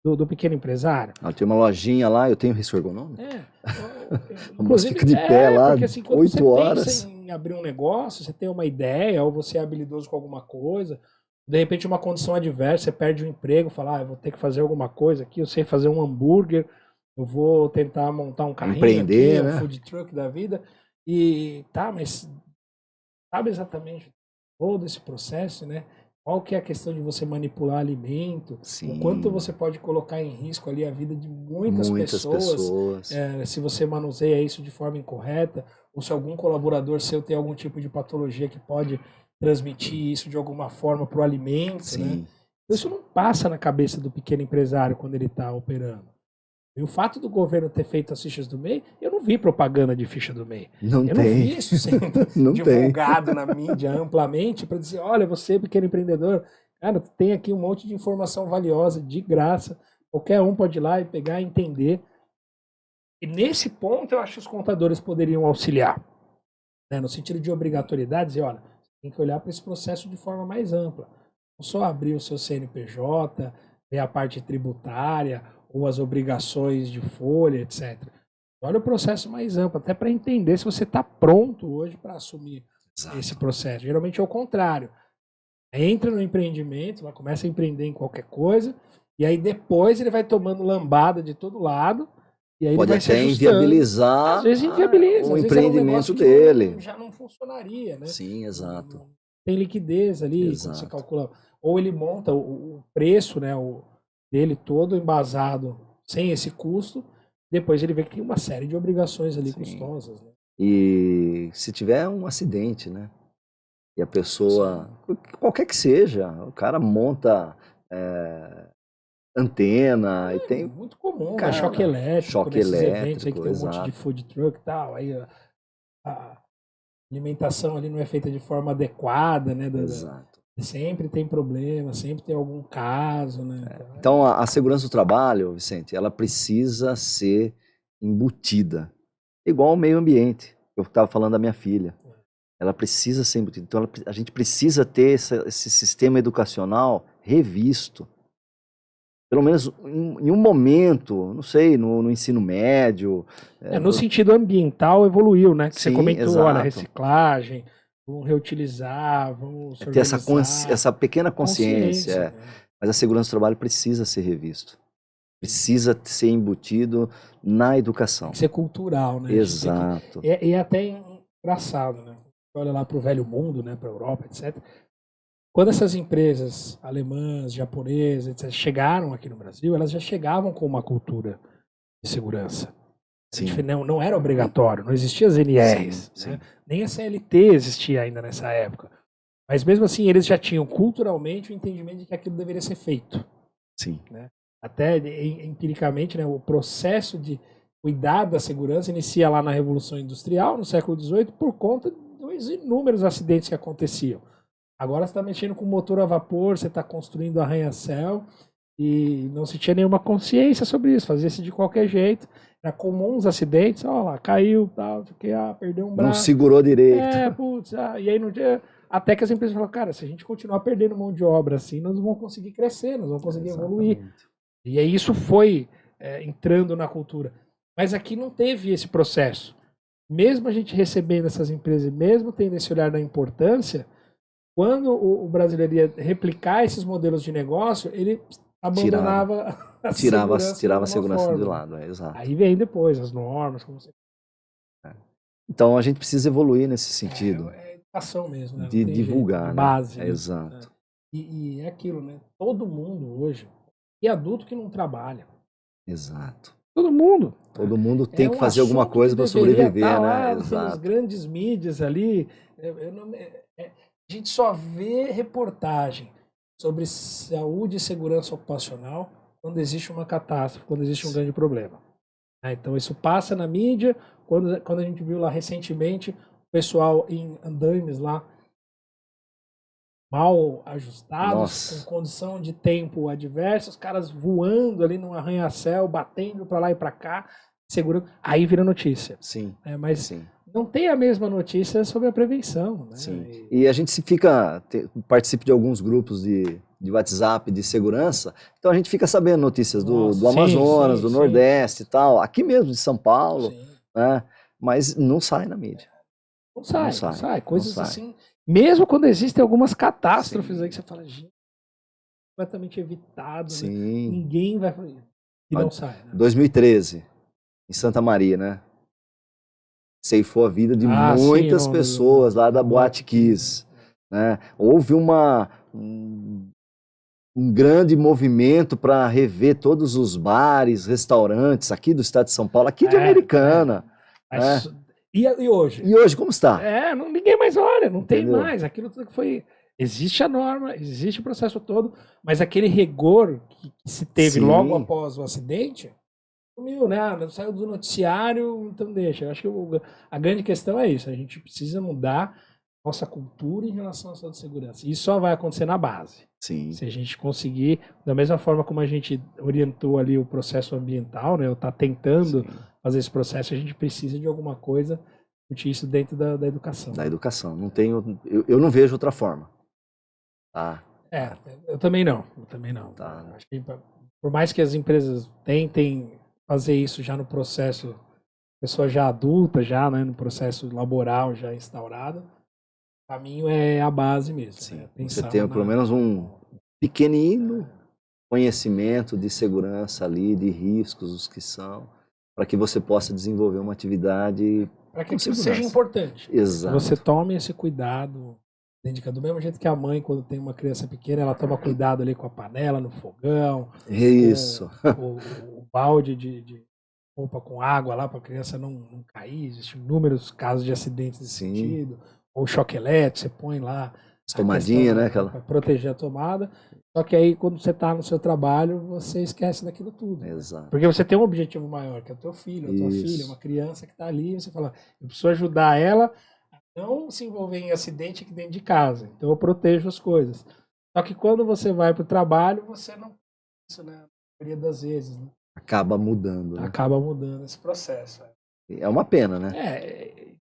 do pequeno empresário? Tem uma lojinha lá, eu tenho risco ergonômico. Inclusive, fica de pé lá, porque, assim, quando 8 você horas. pensa em abrir um negócio, você tem uma ideia, ou você é habilidoso com alguma coisa, de repente uma condição adversa, você perde o emprego, fala, eu vou ter que fazer alguma coisa aqui, eu sei fazer um hambúrguer, eu vou tentar montar um carrinho empreender, aqui, né? um food truck da vida, mas sabe exatamente todo esse processo, né? Qual que é a questão de você manipular alimento, Sim. o quanto você pode colocar em risco ali a vida de muitas pessoas. Se você manuseia isso de forma incorreta, ou se algum colaborador seu tem algum tipo de patologia que pode transmitir isso de alguma forma para o alimento, né? Isso não passa na cabeça do pequeno empresário quando ele está operando. E o fato do governo ter feito as fichas do MEI, eu não vi propaganda de ficha do MEI. Não não vi isso sendo divulgado na mídia amplamente para dizer, olha, você pequeno empreendedor, cara, tem aqui um monte de informação valiosa, de graça, qualquer um pode ir lá e pegar e entender. E nesse ponto eu acho que os contadores poderiam auxiliar, né, no sentido de obrigatoriedade, dizer, olha, tem que olhar para esse processo de forma mais ampla. Não só abrir o seu CNPJ, ver a parte tributária, ou as obrigações de folha, etc. Olha o processo mais amplo, até para entender se você está pronto hoje para assumir esse processo. Geralmente é o contrário. Entra no empreendimento, começa a empreender em qualquer coisa, e aí depois ele vai tomando lambada de todo lado, e aí pode ele vai até inviabilizar às vezes inviabiliza, o às empreendimento vezes é um dele. já não funcionaria, né? Sim, exato. Tem liquidez ali, quando você calcula. Ou ele monta o preço, né, dele todo embasado sem esse custo, depois ele vê que tem uma série de obrigações ali custosas. Né? E se tiver um acidente, né? E a pessoa, qualquer que seja, o cara monta antena e tem... muito comum, cara, choque elétrico, nesses eventos aí que tem um exato. monte de food truck e tal, aí a alimentação ali não é feita de forma adequada, né? Exato. Sempre tem problema, sempre tem algum caso, né? Então, a segurança do trabalho, Vicente, ela precisa ser embutida. Igual ao meio ambiente. Eu estava falando da minha filha. Ela precisa ser embutida. Então, a gente precisa ter esse sistema educacional revisto. Pelo menos em um momento, não sei, no ensino médio. No sentido ambiental evoluiu, né? Que você comentou, exato. Olha, reciclagem, vamos reutilizar, vamos ter essa pequena consciência. Né? Mas a segurança do trabalho precisa ser revisto. Precisa ser embutido na educação. Tem que ser cultural, né? Exato. E é até engraçado, né? Olha lá para o velho mundo, né? Para a Europa, etc. Quando essas empresas alemãs, japonesas, etc., chegaram aqui no Brasil, elas já chegavam com uma cultura de segurança. Não era obrigatório, não existia as NRs, né? Nem a CLT existia ainda nessa época. Mas mesmo assim, eles já tinham culturalmente o entendimento de que aquilo deveria ser feito. Sim. Né? Até empiricamente, né, o processo de cuidar da segurança inicia lá na Revolução Industrial, no século XVIII, por conta dos inúmeros acidentes que aconteciam. Agora você está mexendo com motor a vapor, você está construindo arranha-céu, e não se tinha nenhuma consciência sobre isso, fazia-se de qualquer jeito. Era comum os acidentes, ó lá, caiu, tal, perdeu um braço. Não segurou direito. Putz, e aí no dia... Até que as empresas falaram, cara, se a gente continuar perdendo mão de obra assim, nós não vamos conseguir crescer, nós vamos conseguir evoluir. E aí isso foi entrando na cultura. Mas aqui não teve esse processo. Mesmo a gente recebendo essas empresas, mesmo tendo esse olhar da importância, quando o brasileiro ia replicar esses modelos de negócio, ele abandonava a segurança. Tirava a segurança de lado, exato. Aí vem depois as normas. Como você... Então a gente precisa evoluir nesse sentido. É educação mesmo, né? De divulgar, jeito, né? Base. Né? Exato. E é aquilo, né? Todo mundo hoje, e adulto que não trabalha. Exato. Todo mundo. Todo mundo tem que fazer alguma coisa para sobreviver, né? Exato. As grandes mídias ali, a gente só vê reportagem sobre saúde e segurança ocupacional quando existe uma catástrofe, quando existe um grande problema. Então isso passa na mídia, quando a gente viu lá recentemente o pessoal em andaimes lá, mal ajustados, com condição de tempo adversa, os caras voando ali num arranha-céu, batendo para lá e para cá, segurando. Aí vira notícia. Sim. Mas não tem a mesma notícia sobre a prevenção. Né? Sim. E a gente participa de alguns grupos de WhatsApp de segurança, então a gente fica sabendo notícias do Amazonas, do Nordeste e tal, aqui mesmo de São Paulo, né? Mas não sai na mídia. Não sai. Coisas assim. Mesmo quando existem algumas catástrofes aí que você fala, gente, completamente evitado, né? Ninguém vai fazer. E não sai. Né? 2013, em Santa Maria, né? Ceifou a vida de muitas pessoas lá da Boate Kiss. Né? Houve um grande movimento para rever todos os bares, restaurantes aqui do estado de São Paulo, aqui de Americana. Né? E hoje? E hoje, como está? Ninguém mais olha, não tem mais. Aquilo tudo que foi... Existe a norma, existe o processo todo, mas aquele rigor que se teve logo após o acidente, sumiu, né? Saiu do noticiário, então deixa. Eu acho que a grande questão é isso. A gente precisa mudar nossa cultura em relação à saúde e segurança. Isso só vai acontecer na base. Sim. Se a gente conseguir, da mesma forma como a gente orientou ali o processo ambiental, né? Eu tá tentando fazer esse processo, a gente precisa de alguma coisa, discutir isso dentro da educação. Da educação. Não tenho, eu não vejo outra forma. Tá. Eu também não. Tá. Acho que, por mais que as empresas tentem fazer isso já no processo, pessoa já adulta, já, né, no processo laboral já instaurado, o caminho é a base mesmo. Sim. Né? Você tem pelo menos um pequenino conhecimento de segurança ali, de riscos, os que são, para que você possa desenvolver uma atividade para que isso seja importante. Exato. Você tome esse cuidado, do mesmo jeito que a mãe, quando tem uma criança pequena, ela toma cuidado ali com a panela no fogão. Isso. O balde de roupa com água lá para a criança não cair. Existem inúmeros casos de acidentes nesse sentido. Ou choque elétrico, você põe lá as tomadinhas, né? Para proteger a tomada. Só que aí, quando você está no seu trabalho, você esquece daquilo tudo. Exato. Né? Porque você tem um objetivo maior, que é o teu filho, a tua filha, uma criança que está ali, e você fala, eu preciso ajudar ela a não se envolver em acidente aqui dentro de casa. Então eu protejo as coisas. Só que quando você vai para o trabalho, você não... Isso, né? A maioria das vezes, né? Acaba mudando. Né? Acaba mudando esse processo. É uma pena, né?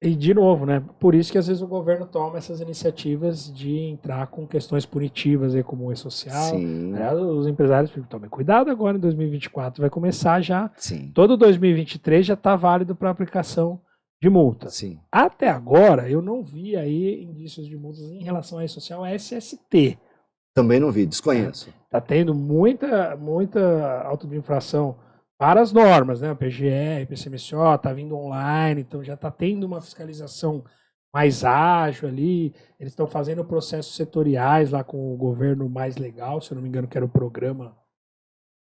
E de novo, né? Por isso que às vezes o governo toma essas iniciativas de entrar com questões punitivas aí, como o E-Social. Aliás, os empresários tomem cuidado agora em 2024, vai começar já. Todo 2023 já está válido para aplicação de multa. Até agora, eu não vi aí indícios de multas em relação a E-Social a SST. Também não vi, desconheço. Está tendo muita auto de infração para as normas, né? O PGR, PCMSO, está vindo online, então já está tendo uma fiscalização mais ágil ali. Eles estão fazendo processos setoriais lá com o governo Mais Legal, se eu não me engano, que era o programa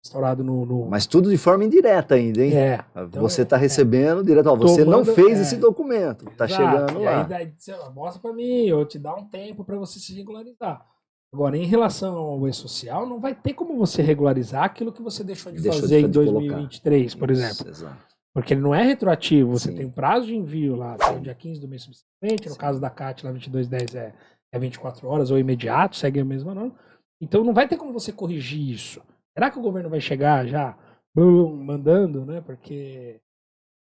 instaurado no... Mas tudo de forma indireta ainda, hein? Então, você está recebendo direto, ó, você não fez esse documento, está chegando lá. E aí, sei lá, mostra para mim, ou te dá um tempo para você se regularizar. Agora, em relação ao e-social, não vai ter como você regularizar aquilo que você deixou de fazer em 2023, por exemplo. Exato. Porque ele não é retroativo, você tem um prazo de envio lá, tem o dia 15 do mês subsequente, no caso da CAT, lá 2210 é 24 horas ou imediato, segue a mesma norma. Então não vai ter como você corrigir isso. Será que o governo vai chegar já mandando, né? Porque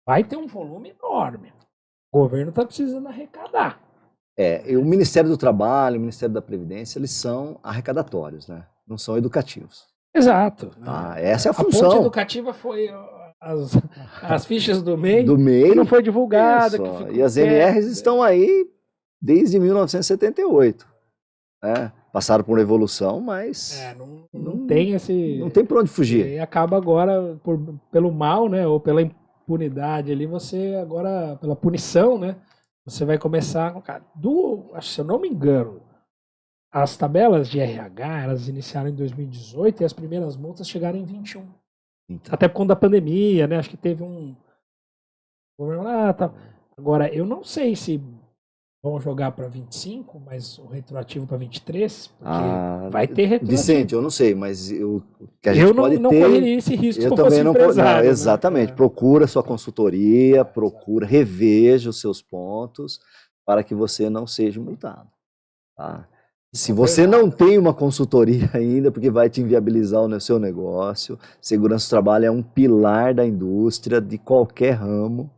vai ter um volume enorme. O governo está precisando arrecadar. E o Ministério do Trabalho, o Ministério da Previdência, eles são arrecadatórios, né? Não são educativos. Exato. Essa é a função. A ponte educativa foi as fichas do MEI, que não foi divulgada. E as NRs estão aí desde 1978. Né? Passaram por uma evolução, mas não tem esse... Não tem por onde fugir. E acaba agora, pelo mal, né? Ou pela impunidade ali, você agora, pela punição, né? Você vai começar... se eu não me engano, as tabelas de RH, elas iniciaram em 2018 e as primeiras multas chegaram em 21. Então. Até por conta da pandemia, né? Acho que teve um... Agora, eu não sei se vão jogar para 25, mas o retroativo para 23, porque vai ter retroativo. Vicente, eu não sei, mas o que a gente pode não ter... correria esse risco eu se eu também fosse não empresário. Não, exatamente. Né? Procura sua consultoria, reveja os seus pontos para que você não seja multado. Tá? Se você não tem uma consultoria ainda, porque vai te inviabilizar o seu negócio, segurança do trabalho é um pilar da indústria, de qualquer ramo,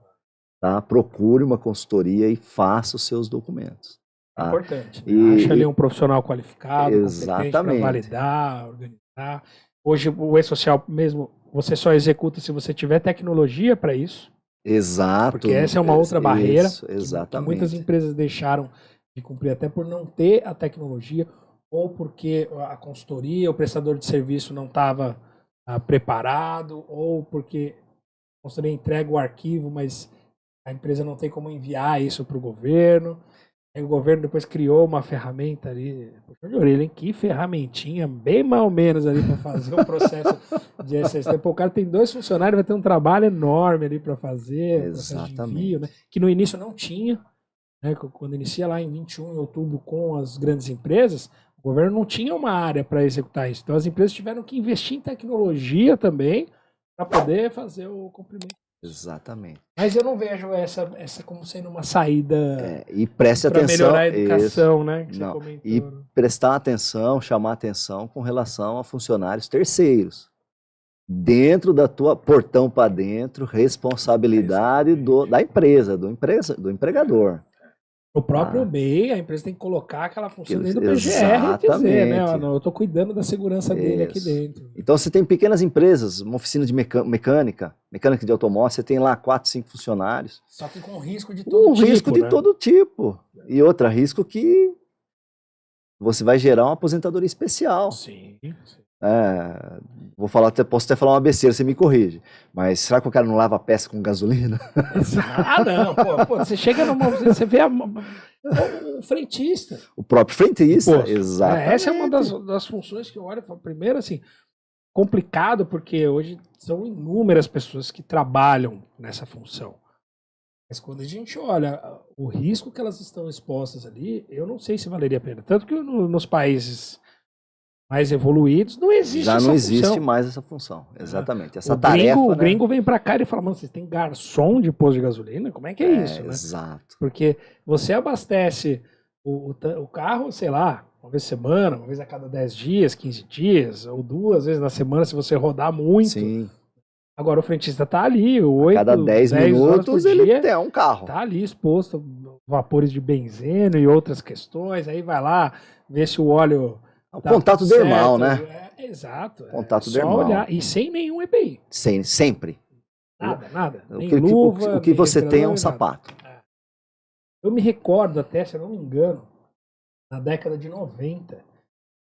tá? Procure uma consultoria e faça os seus documentos. Tá? Importante. Né? Acha ali um profissional qualificado, competente para validar, organizar. Hoje o e-social mesmo, você só executa se você tiver tecnologia para isso. Exato. Porque essa é uma outra barreira exatamente. Que muitas empresas deixaram de cumprir até por não ter a tecnologia ou porque a consultoria, o prestador de serviço não estava preparado ou porque a consultoria entrega o arquivo, mas a empresa não tem como enviar isso para o governo. Aí o governo depois criou uma ferramenta ali, puxão de orelha, hein? Que ferramentinha, bem mais ou menos ali para fazer o processo de SST. Pô, o cara tem 2 funcionários, vai ter um trabalho enorme ali para fazer, o processo de envio, né? Que no início não tinha. Né, quando inicia lá em 21 de outubro com as grandes empresas, o governo não tinha uma área para executar isso. Então as empresas tiveram que investir em tecnologia também para poder fazer o cumprimento. Exatamente. Mas eu não vejo essa como sendo uma saída e preste para atenção, melhorar a educação, né? Que não, você comentou, e prestar atenção, chamar atenção com relação a funcionários terceiros. Dentro da tua portão para dentro, responsabilidade da empresa, do empregador. O próprio MEI, a empresa tem que colocar aquela função dentro do PGR e dizer, né? Eu estou cuidando da segurança dele aqui dentro. Então você tem pequenas empresas, uma oficina de mecânica de automóvel, você tem lá 4, 5 funcionários. Só que com risco de todo tipo. Risco de todo tipo. E risco que você vai gerar uma aposentadoria especial. Sim. Posso até falar uma besteira, você me corrige. Mas será que o cara não lava a peça com gasolina? Não, pô, você chega você vê o frentista. O próprio frentista, exato. Essa é uma das funções que eu olho. Primeiro, assim, complicado, porque hoje são inúmeras pessoas que trabalham nessa função. Mas quando a gente olha o risco que elas estão expostas ali, eu não sei se valeria a pena. Tanto que nos países mais evoluídos, não existe essa função. Já não existe mais essa função, exatamente. Essa tarefa, o gringo vem pra cá e fala, mano, vocês têm garçom de posto de gasolina? Como é que é isso? Exato. Né? Porque você abastece o carro, sei lá, uma vez por semana, uma vez a cada 10 dias, 15 dias, ou 2 vezes na semana, se você rodar muito. Sim. Agora o frentista tá ali, 8, cada 10 minutos ele tem um carro. Tá ali exposto a vapores de benzeno e outras questões, aí vai lá, ver se o óleo... O contato dermal, né? Exato. Contato dermal. Só olhar. E sem nenhum EPI. Sempre. Nada. O que você tem é um sapato. Eu me recordo até, se eu não me engano, na década de 90,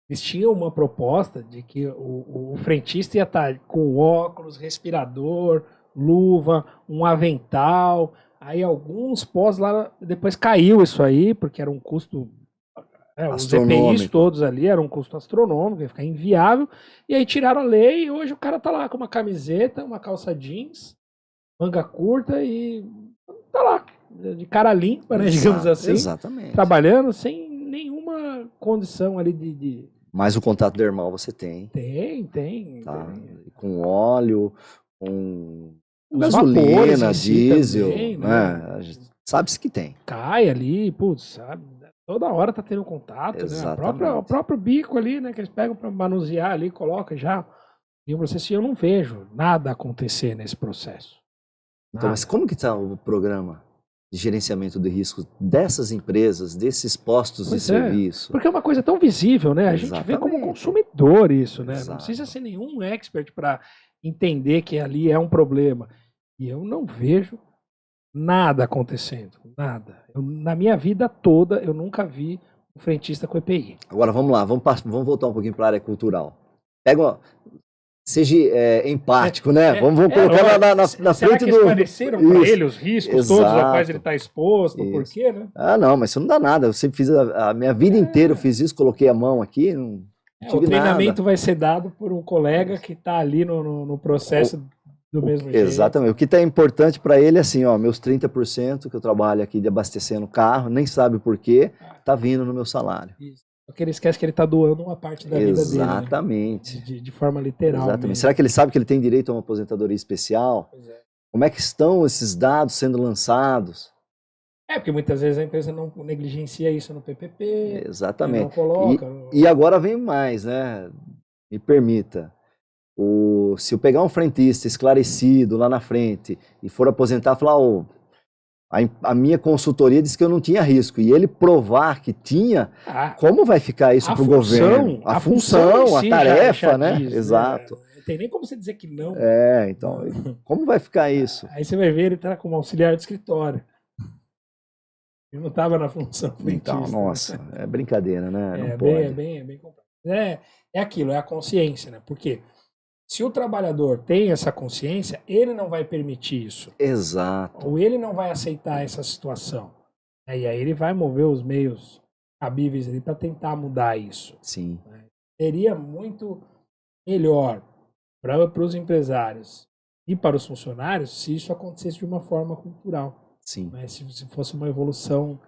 eles tinham uma proposta de que o frentista ia estar com óculos, respirador, luva, um avental. Aí alguns pós lá, depois caiu isso aí, porque era um custo Os EPIs Astronômico. todos ali eram um custo astronômico, ia ficar inviável. E aí tiraram a lei e hoje o cara tá lá com uma camiseta, uma calça jeans, manga curta e tá lá, de cara limpa, né, digamos assim, Exatamente. trabalhando sem nenhuma condição ali de... Mas o contato dermal você tem. Tem. Tá? Com óleo, com Os vapores gasolina, em si diesel, também, né? Sabe-se que tem. Cai ali, putz, sabe? Toda hora tá tendo contato, né? O próprio bico ali, né? Que eles pegam para manusear ali, coloca já. E o processo, eu não vejo nada acontecer nesse processo. Então, mas como que está o programa de gerenciamento de risco dessas empresas, desses postos de serviço? Porque é uma coisa tão visível, né? A gente vê como consumidor isso, né? Exato. Não precisa ser nenhum expert para entender que ali é um problema. E eu não vejo nada acontecendo, nada. Na minha vida toda, eu nunca vi um frentista com EPI. Agora, vamos lá, vamos voltar um pouquinho para a área cultural. Seja empático, né? Vamos colocar na frente do... esclareceram para ele os riscos todos a quais ele está exposto, o porquê, né? Ah, não, mas isso não dá nada. Eu sempre fiz a minha vida inteira, eu fiz isso, coloquei a mão aqui, não tive o treinamento nada. vai ser dado por um colega que está ali no processo do mesmo jeito. Exatamente. O que está importante para ele é assim, ó, meus 30% que eu trabalho aqui de abastecendo o carro, nem sabe por quê, tá vindo no meu salário. Isso. Porque ele esquece que ele está doando uma parte da vida dele. Exatamente. Né? De forma literal. Exatamente. Mesmo. Será que ele sabe que ele tem direito a uma aposentadoria especial? Pois é. Como é que estão esses dados sendo lançados? Porque muitas vezes a empresa não negligencia isso no PPP. Exatamente. Não coloca. E agora vem mais, né? Me permita. Se eu pegar um frentista esclarecido lá na frente e for aposentar, falar, a minha consultoria disse que eu não tinha risco, e ele provar que tinha, como vai ficar isso para o governo? A função, a tarefa, já né? Diz, Exato. Né? Não tem nem como você dizer que não. Então, como vai ficar isso? Aí você vai ver, ele tá como auxiliar de escritório. Ele não estava na função frentista. Então, nossa, é brincadeira, né? Não pode. É bem complexo. É aquilo, é a consciência, né? Porque se o trabalhador tem essa consciência, ele não vai permitir isso. Exato. Ou ele não vai aceitar essa situação. E aí ele vai mover os meios cabíveis ali para tentar mudar isso. Sim. Seria muito melhor para os empresários e para os funcionários se isso acontecesse de uma forma cultural. Sim. Né? Se fosse uma evolução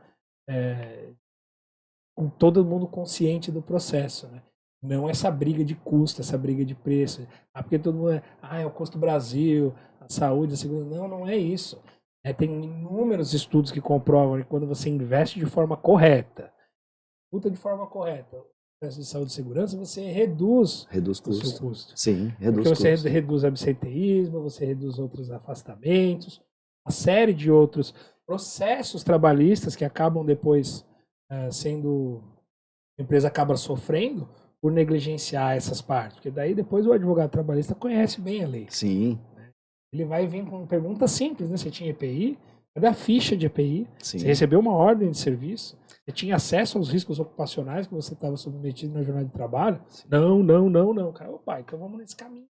com todo mundo consciente do processo, né? Não essa briga de custo, essa briga de preço. Porque todo mundo é o custo Brasil, a saúde, a segurança. Não é isso. Tem inúmeros estudos que comprovam que quando você investe de forma correta, de forma correta, o processo de saúde e segurança, você reduz o seu custo. Sim, reduz Porque você reduz absenteísmo, você reduz outros afastamentos, uma série de outros processos trabalhistas que acabam depois sendo... A empresa acaba sofrendo por negligenciar essas partes. Porque daí depois o advogado trabalhista conhece bem a lei. Sim. Né? Ele vai vir com perguntas simples, né? Você tinha EPI? Cadê a ficha de EPI? Sim. Você recebeu uma ordem de serviço? Você tinha acesso aos riscos ocupacionais que você estava submetido na jornada de trabalho? Sim. Não. Cara, opa, então vamos nesse caminho.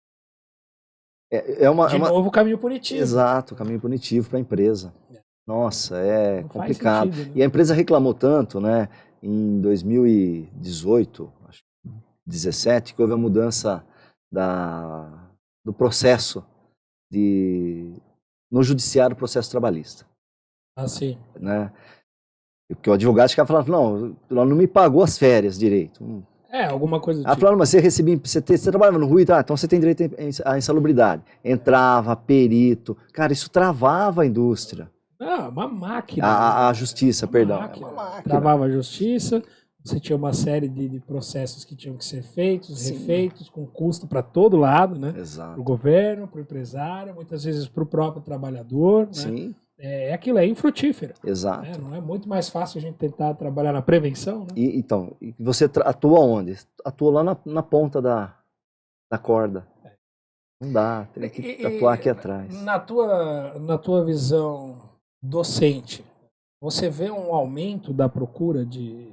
De novo, o caminho punitivo. Exato, o caminho punitivo para a empresa. Nossa, é complicado. Sentido, né? E a empresa reclamou tanto, né? Em 2018, acho que 2017, que houve a mudança do processo no judiciário, processo trabalhista. Sim. Né? Porque o advogado ficava falando, não me pagou as férias direito. Alguma coisa do tipo. Falando, mas você trabalhava no RUI, então você tem direito à insalubridade. Entrava, perito. Cara, isso travava a indústria. Uma máquina. A justiça, perdão. Máquina. Travava a justiça, você tinha uma série de processos que tinham que ser feitos, refeitos, com custo para todo lado, né? Exato. Para o governo, para o empresário, muitas vezes para o próprio trabalhador. Sim. Né? Aquilo é infrutífero. Exato. Né? Não é muito mais fácil a gente tentar trabalhar na prevenção, né? Então, você atua onde? Atua lá na ponta da corda. Não dá, tem que atuar aqui atrás. Na tua visão docente, você vê um aumento da procura de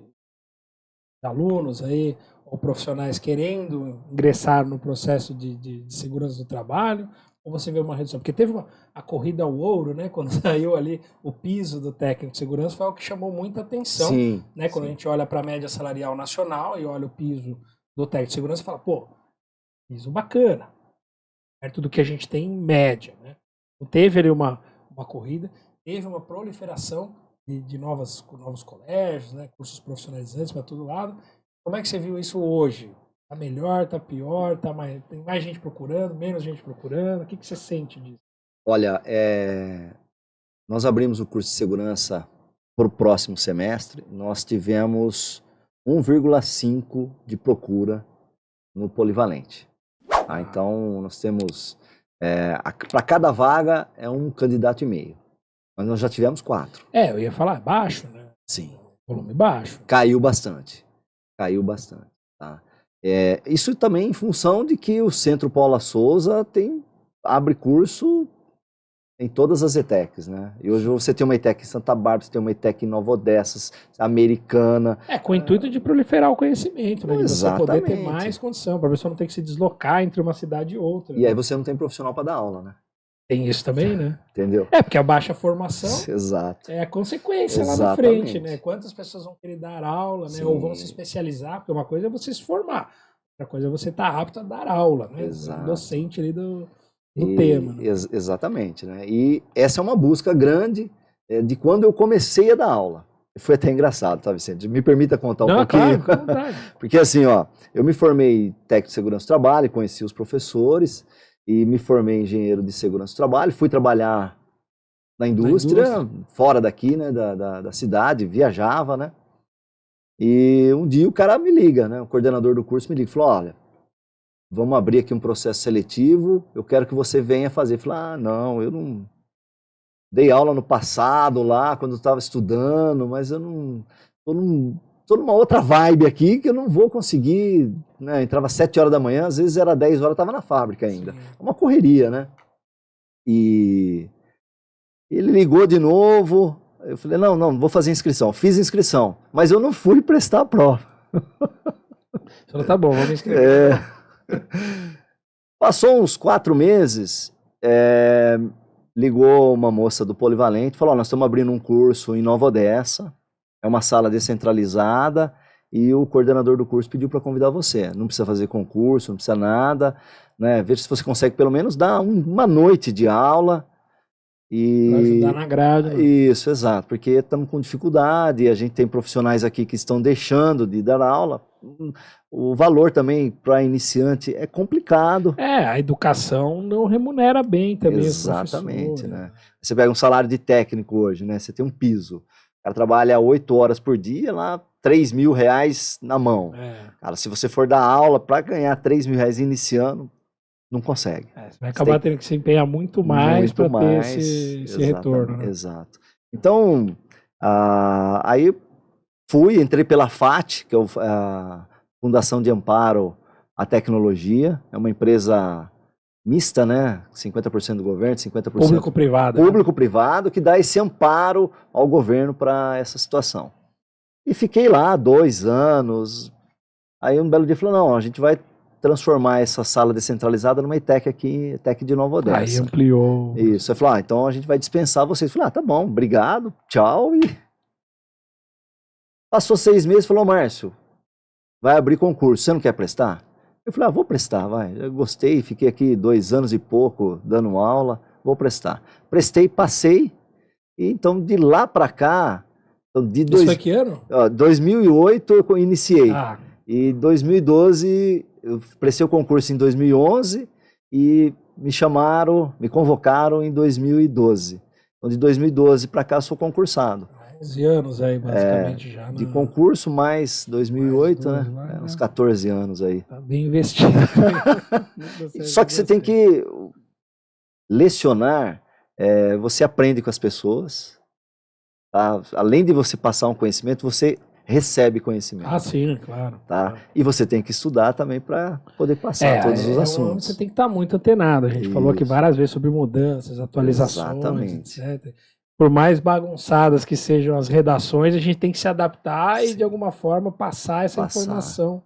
alunos aí, ou profissionais querendo ingressar no processo de segurança do trabalho, ou você vê uma redução? Porque teve a corrida ao ouro, né? Quando saiu ali o piso do técnico de segurança, foi algo que chamou muita atenção, Sim, né? Quando a sim. gente olha para a média salarial nacional e olha o piso do técnico de segurança, fala, pô, piso bacana, perto do que a gente tem em média, né? Então, teve ali uma corrida, teve uma proliferação de novos colégios, né? Cursos profissionalizantes para todo lado. Como é que você viu isso hoje? Tá melhor, tá pior, tem mais gente procurando, menos gente procurando? O que você sente disso? Olha, nós abrimos o curso de segurança para o próximo semestre. Nós tivemos 1,5 de procura no polivalente. Tá? Então, nós temos, para cada vaga, é um candidato e meio. Mas nós já tivemos 4. Eu ia falar baixo, né? Sim. Volume baixo. Caiu bastante. Tá? Isso também em função de que o Centro Paula Souza abre curso em todas as ETECs, né? E hoje você tem uma ETEC em Santa Bárbara, você tem uma ETEC em Nova Odessa, Americana. Com o intuito de proliferar o conhecimento, né? De você poder ter Exatamente. mais condição, para a pessoa não ter que se deslocar entre uma cidade e outra. E aí você não tem profissional para dar aula, né? Tem isso também, né? Entendeu? Porque a baixa formação Exato. é a consequência lá na frente, né? Quantas pessoas vão querer dar aula, né? Ou vão se especializar, porque uma coisa é você se formar, outra coisa é você estar apto a dar aula, né? Exato. Docente ali do tema. Né? Exatamente, né? E essa é uma busca grande de quando eu comecei a dar aula. Foi até engraçado, tá, Vicente? Me permita contar um pouquinho. Claro. Porque assim, ó, eu me formei técnico de segurança do trabalho, conheci os professores e me formei engenheiro de segurança do trabalho, fui trabalhar na indústria, fora daqui, né, da cidade, viajava, né? E um dia o cara me liga, né? O coordenador do curso me liga e falou, olha, vamos abrir aqui um processo seletivo, eu quero que você venha fazer. Eu falei, não, eu não dei aula no passado lá, quando eu estava estudando, mas eu não, tô numa outra vibe aqui que eu não vou conseguir, né? Entrava às 7 horas da manhã, às vezes era 10 horas, eu estava na fábrica ainda. Uma correria, né? E ele ligou de novo, eu falei, não, vou fazer inscrição. Fiz inscrição, mas eu não fui prestar a prova. Você falou, tá bom, vamos inscrever. Passou uns 4 meses, ligou uma moça do Polivalente, falou, nós estamos abrindo um curso em Nova Odessa, é uma sala descentralizada, e o coordenador do curso pediu para convidar você. Não precisa fazer concurso, não precisa nada, né? Veja se você consegue pelo menos dar uma noite de aula. Para ajudar na grade. Né? Isso, exato, porque estamos com dificuldade, a gente tem profissionais aqui que estão deixando de dar aula. O valor também para iniciante é complicado. A educação não remunera bem também. Exatamente, né? Você pega um salário de técnico hoje, né? Você tem um piso. O cara trabalha 8 horas por dia, lá R$3.000 na mão. Cara, se você for dar aula para ganhar R$3.000 iniciando, não consegue. Você vai acabar tendo que se empenhar muito mais para ter esse retorno. Né? Exato. Então, aí entrei pela FAT, que é a Fundação de Amparo à Tecnologia, é uma empresa mista, né? 50% do governo, 50% público-privado. Público-privado, que dá esse amparo ao governo para essa situação. E fiquei lá 2 anos. Aí um belo dia falou, não, a gente vai transformar essa sala descentralizada numa ETEC aqui, ETEC de Nova Odessa. Aí ampliou. Isso, aí falou, então a gente vai dispensar vocês. Eu falei, tá bom, obrigado, tchau. E passou 6 meses, falou, Márcio, vai abrir concurso, você não quer prestar? Eu falei, vou prestar, vai. Eu gostei, fiquei aqui 2 anos e pouco dando aula, vou prestar. Prestei, passei, e então de lá para cá... Isso foi que ano? 2008 eu iniciei. E 2012, eu prestei o concurso em 2011 e me convocaram em 2012. Então, de 2012 para cá, eu sou concursado. 11 anos aí, basicamente, já. De concurso, mais 2008, mais 2, né? Uns 14 anos aí. Tá bem investido. Só que você tem que lecionar, você aprende com as pessoas. Tá? Além de você passar um conhecimento, você recebe conhecimento. Sim, claro. Tá? E você tem que estudar também para poder passar todos os assuntos. Você tem que estar muito antenado. A gente falou aqui várias vezes sobre mudanças, atualizações, etc. Por mais bagunçadas que sejam as redações, a gente tem que se adaptar e, de alguma forma, passar essa informação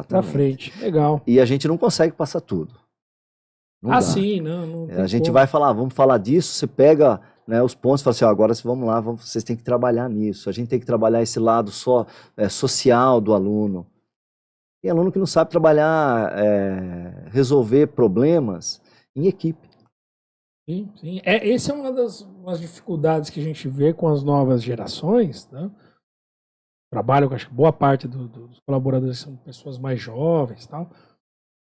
para frente. Legal. E a gente não consegue passar tudo. Não dá. Sim, não tem A gente como. vai falar, vamos falar disso, você pega, né, os pontos e fala assim, ó, agora vamos lá, vocês têm que trabalhar nisso. A gente tem que trabalhar esse lado social do aluno. Tem aluno que não sabe trabalhar, resolver problemas em equipe. Sim, sim. Essa é umas dificuldades que a gente vê com as novas gerações, né? Trabalho, acho que boa parte dos colaboradores são pessoas mais jovens e tal.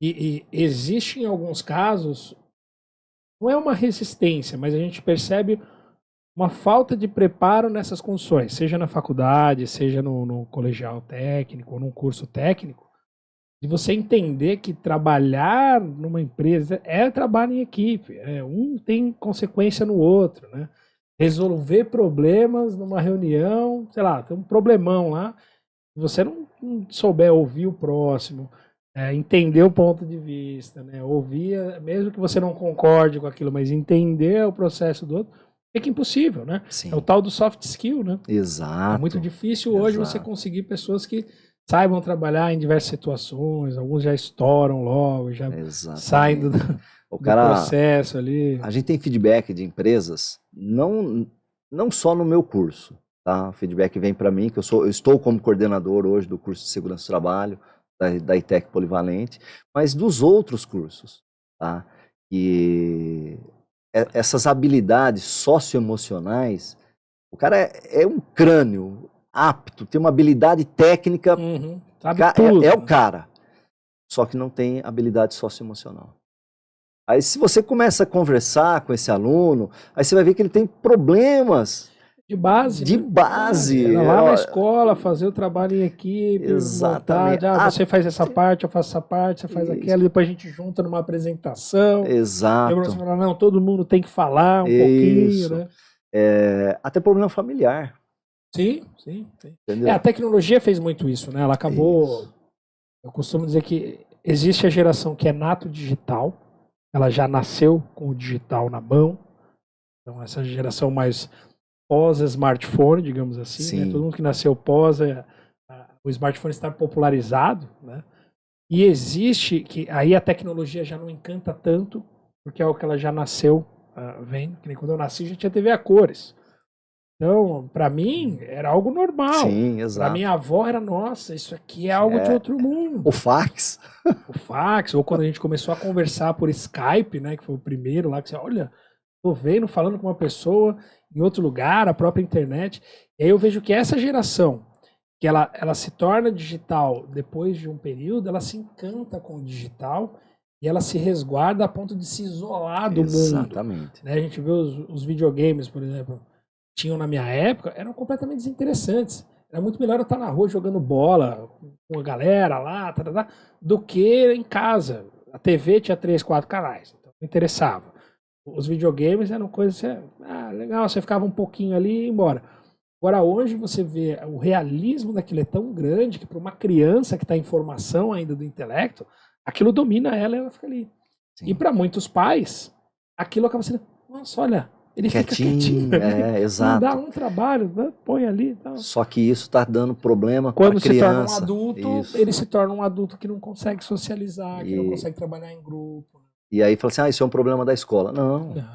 E existe em alguns casos, não é uma resistência, mas a gente percebe uma falta de preparo nessas condições, seja na faculdade, seja no colegial técnico ou num curso técnico, de você entender que trabalhar numa empresa é trabalho em equipe, um tem consequência no outro, né? Resolver problemas numa reunião, sei lá, tem um problemão lá, se você não souber ouvir o próximo, entender o ponto de vista, né? Ouvir, mesmo que você não concorde com aquilo, mas entender o processo do outro, fica impossível, né? Sim. É o tal do soft skill, né? Exato. É muito difícil hoje você conseguir pessoas que saibam trabalhar em diversas situações, alguns já estouram logo, já saem do processo ali. A gente tem feedback de empresas, não só no meu curso, tá? O feedback vem para mim, que eu estou como coordenador hoje do curso de Segurança do Trabalho, da ITEC Polivalente, mas dos outros cursos, tá? E essas habilidades socioemocionais, o cara é um crânio apto, tem uma habilidade técnica, sabe tudo, é o cara, só que não tem habilidade socioemocional. Aí se você começa a conversar com esse aluno, aí você vai ver que ele tem problemas de base. De base. Era lá na escola, fazer o trabalho em equipe, exatamente. Montar, você faz essa parte, eu faço essa parte, você faz aquela, e depois a gente junta numa apresentação. Exato. Lembra você falar, não, todo mundo tem que falar um pouquinho, né? Até problema familiar. Sim. A tecnologia fez muito isso, né? Ela acabou... Isso. Eu costumo dizer que existe a geração que é nato digital, ela já nasceu com o digital na mão, então essa geração mais pós-smartphone, digamos assim, né? Todo mundo que nasceu pós o smartphone está popularizado, né? E existe que aí a tecnologia já não encanta tanto, porque é o que ela já nasceu vendo, que nem quando eu nasci já tinha TV a cores. Então, para mim, era algo normal. Sim, exato. Para minha avó era, nossa, isso aqui é algo de outro mundo. O fax. Ou quando a gente começou a conversar por Skype, né, que foi o primeiro lá, que você, olha, tô vendo, falando com uma pessoa em outro lugar, a própria internet. E aí eu vejo que essa geração, que ela se torna digital depois de um período, ela se encanta com o digital e ela se resguarda a ponto de se isolar do mundo. Exatamente. Né? A gente vê os videogames, por exemplo, tinham na minha época, eram completamente desinteressantes. Era muito melhor eu estar na rua jogando bola com a galera lá, do que em casa. A TV tinha 3, 4 canais, então não interessava. Os videogames eram coisas legal, você ficava um pouquinho ali e ia embora. Agora, hoje você vê o realismo daquilo é tão grande que para uma criança que está em formação ainda do intelecto, aquilo domina ela e ela fica ali. Sim. E para muitos pais, aquilo acaba sendo, nossa, olha, ele quietinho, fica quietinho. Exato. Não dá um trabalho, põe ali. Tal. Só que isso está dando problema para a criança. Quando se torna um adulto, ele se torna um adulto que não consegue socializar, que não consegue trabalhar em grupo. E aí fala assim, isso é um problema da escola. Não é.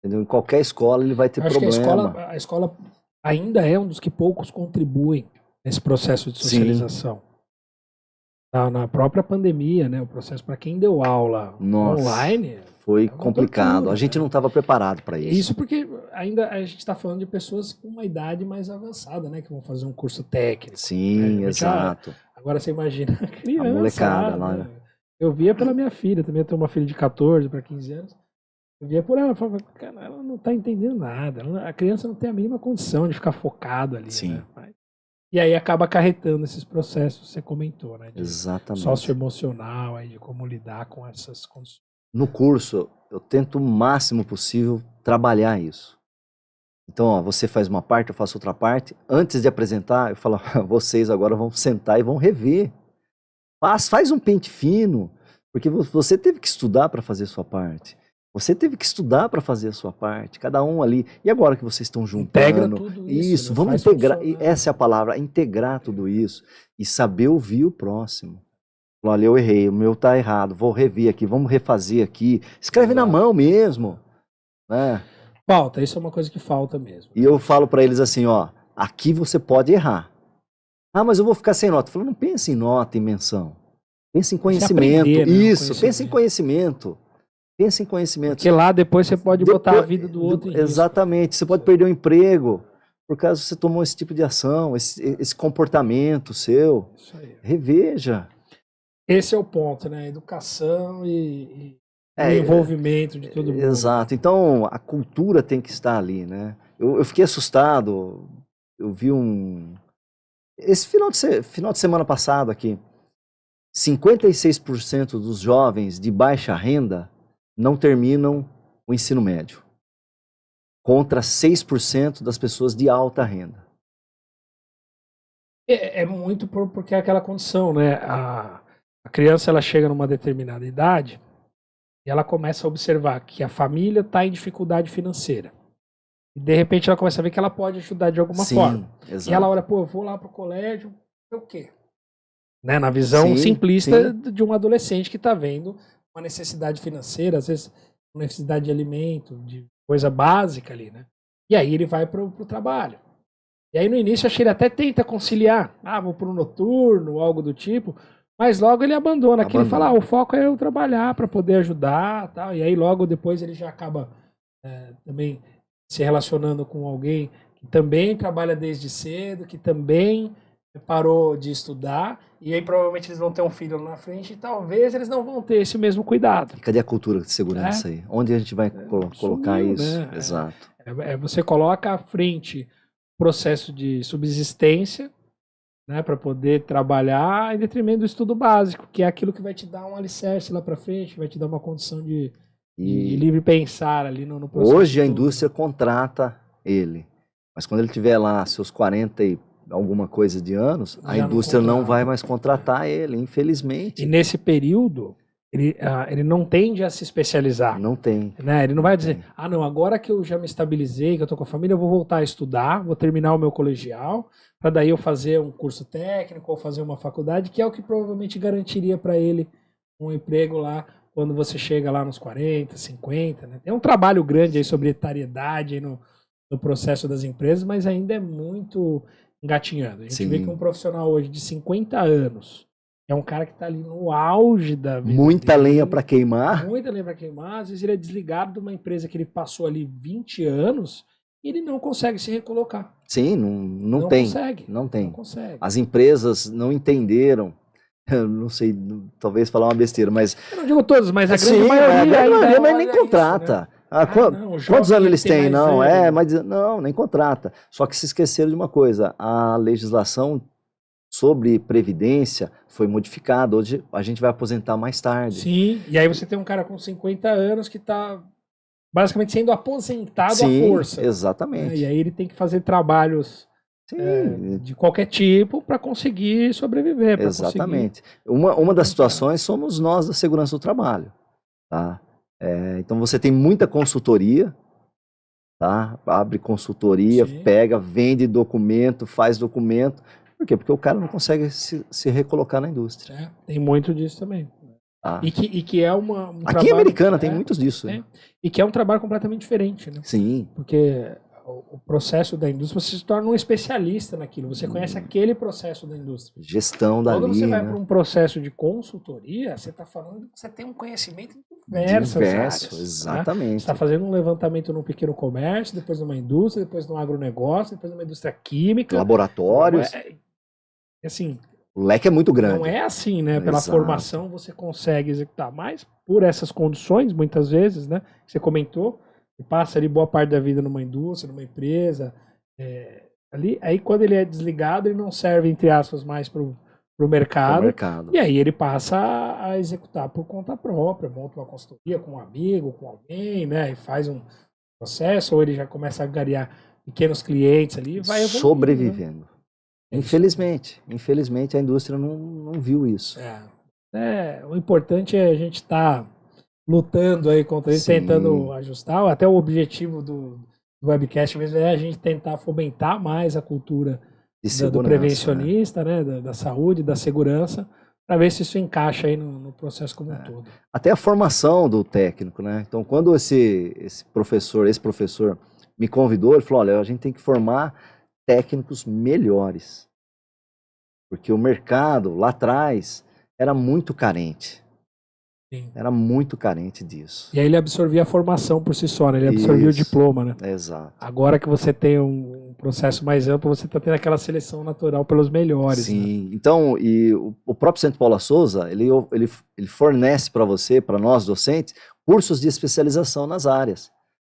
Entendeu? Em qualquer escola ele vai ter problema. Que a escola ainda é um dos que poucos contribuem nesse processo de socialização. Na própria pandemia, né? O processo para quem deu aula online... Foi complicado. A gente não estava preparado para isso. Isso porque ainda a gente está falando de pessoas com uma idade mais avançada, né? Que vão fazer um curso técnico. Sim, né? Exato. Agora você imagina a criança. A molecada lá, né? Eu via pela minha filha, também eu tenho uma filha de 14 para 15 anos. Eu via por ela, eu falava, cara, ela não está entendendo nada. A criança não tem a mínima condição de ficar focado ali. Sim. Né? E aí acaba acarretando esses processos, você comentou, né? Exatamente. Socioemocional, aí, de como lidar com essas condições. No curso, eu tento o máximo possível trabalhar isso. Então, ó, você faz uma parte, eu faço outra parte. Antes de apresentar, eu falo, vocês agora vão sentar e vão rever. Faz um pente fino, porque você teve que estudar para fazer a sua parte. Você teve que estudar para fazer a sua parte, cada um ali. E agora que vocês estão juntando... Integra tudo isso. Né? Vamos integrar, essa é a palavra, integrar tudo isso e saber ouvir o próximo. Olha, eu errei, o meu tá errado, vou rever aqui, vamos refazer aqui. Escreve na mão mesmo, né? Falta, isso é uma coisa que falta mesmo. E eu falo para eles assim, ó, aqui você pode errar. Ah, mas eu vou ficar sem nota. Eu falo, não pense em nota, em menção. Pense em conhecimento. Aprender, né? Isso, pense em conhecimento. Pense em conhecimento. Porque lá depois você pode botar a vida do outro em risco. Exatamente, você pode perder o emprego por causa que você tomou esse tipo de ação, esse comportamento seu. Isso aí. Reveja. Esse é o ponto, né? Educação e o envolvimento de todo mundo. Exato. Então, a cultura tem que estar ali, né? Eu fiquei assustado. Eu vi esse final de semana passado aqui, 56% dos jovens de baixa renda não terminam o ensino médio, contra 6% das pessoas de alta renda. É muito porque é aquela condição, né? A criança ela chega numa determinada idade e ela começa a observar que a família está em dificuldade financeira. E de repente ela começa a ver que ela pode ajudar de alguma forma. Exato. E ela olha, pô, eu vou lá pro colégio, o quê? Né? Na visão simplista de um adolescente que está vendo uma necessidade financeira, às vezes uma necessidade de alimento, de coisa básica ali, né? E aí ele vai pro trabalho. E aí no início acho que ele até tenta conciliar, vou pro noturno, algo do tipo, mas logo ele abandona aquilo e fala, o foco é eu trabalhar para poder ajudar, tal. E aí logo depois ele já acaba também se relacionando com alguém que também trabalha desde cedo, que também parou de estudar, e aí provavelmente eles vão ter um filho lá na frente e talvez eles não vão ter esse mesmo cuidado. E cadê a cultura de segurança aí? Onde a gente vai colocar isso? Né? Exato. Você coloca à frente o processo de subsistência, né, para poder trabalhar em detrimento do estudo básico, que é aquilo que vai te dar um alicerce lá para frente, vai te dar uma condição de livre pensar ali no processo. Hoje a indústria contrata ele, mas quando ele tiver lá seus 40 e alguma coisa de anos, a indústria não vai mais contratar ele, infelizmente. E nesse período, ele não tende a se especializar. Não tem. Né? Ele não vai dizer, não, agora que eu já me estabilizei, que eu tô com a família, eu vou voltar a estudar, vou terminar o meu colegial, para daí eu fazer um curso técnico ou fazer uma faculdade, que é o que provavelmente garantiria para ele um emprego lá quando você chega lá nos 40, 50, né? Tem um trabalho grande aí sobre etariedade aí no processo das empresas, mas ainda é muito engatinhando. A gente vê que um profissional hoje de 50 anos é um cara que está ali no auge da vida. Muita lenha para queimar. Muita lenha para queimar. Às vezes ele é desligado de uma empresa que ele passou ali 20 anos e ele não consegue se recolocar. Sim, não tem. Consegue. Não tem. Não consegue. As empresas não entenderam. Eu não sei, talvez falar uma besteira, mas... Eu não digo todos, mas a grande maioria mas nem contrata. Isso, né? Quantos anos eles têm? Não, mas não, nem contrata. Só que se esqueceram de uma coisa, a legislação sobre previdência foi modificada. Hoje a gente vai aposentar mais tarde. Sim, e aí você tem um cara com 50 anos que está basicamente sendo aposentado à força. Exatamente. E aí ele tem que fazer trabalhos de qualquer tipo para conseguir sobreviver. Exatamente. Uma das situações somos nós da segurança do trabalho. Tá? Então você tem muita consultoria, tá? Abre consultoria, pega, vende documento, faz documento. Por quê? Porque o cara não consegue se recolocar na indústria. Tem muito disso também. E que é um aqui trabalho, em Americana tem muitos disso. E que é um trabalho completamente diferente, né? Sim. Porque o processo da indústria, você se torna um especialista naquilo. Você conhece aquele processo da indústria. Gestão da linha. Quando você vai para um processo de consultoria, você está falando que você tem um conhecimento diverso, exatamente. Né? Você está fazendo um levantamento num pequeno comércio, depois numa indústria, depois num agronegócio, depois numa indústria química. Laboratórios. Assim, o leque é muito grande. Não é assim, né? Pela formação você consegue executar, mas por essas condições, muitas vezes, né? Você comentou, passa ali boa parte da vida numa indústria, numa empresa, ali, aí quando ele é desligado, ele não serve, entre aspas, mais para o mercado, e aí ele passa a executar por conta própria, monta uma consultoria com um amigo, com alguém, né? E faz um processo, ou ele já começa a angariar pequenos clientes ali, vai evoluindo, sobrevivendo. Né? Infelizmente a indústria não viu isso. O importante é a gente estar lutando aí contra isso, tentando ajustar. Até o objetivo do webcast mesmo é a gente tentar fomentar mais a cultura do prevencionista, né? Da saúde, da segurança, para ver se isso encaixa aí no processo como um todo. Até a formação do técnico, né? Então, quando esse professor me convidou, ele falou, olha, a gente tem que formar técnicos melhores. Porque o mercado, lá atrás, era muito carente. Sim. Era muito carente disso. E aí ele absorvia a formação por si só, né? Ele absorvia o diploma, né? Exato. Agora que você tem um processo mais amplo, você está tendo aquela seleção natural pelos melhores. Sim. Né? Então, e o próprio Centro Paula Souza, ele fornece para você, para nós docentes, cursos de especialização nas áreas.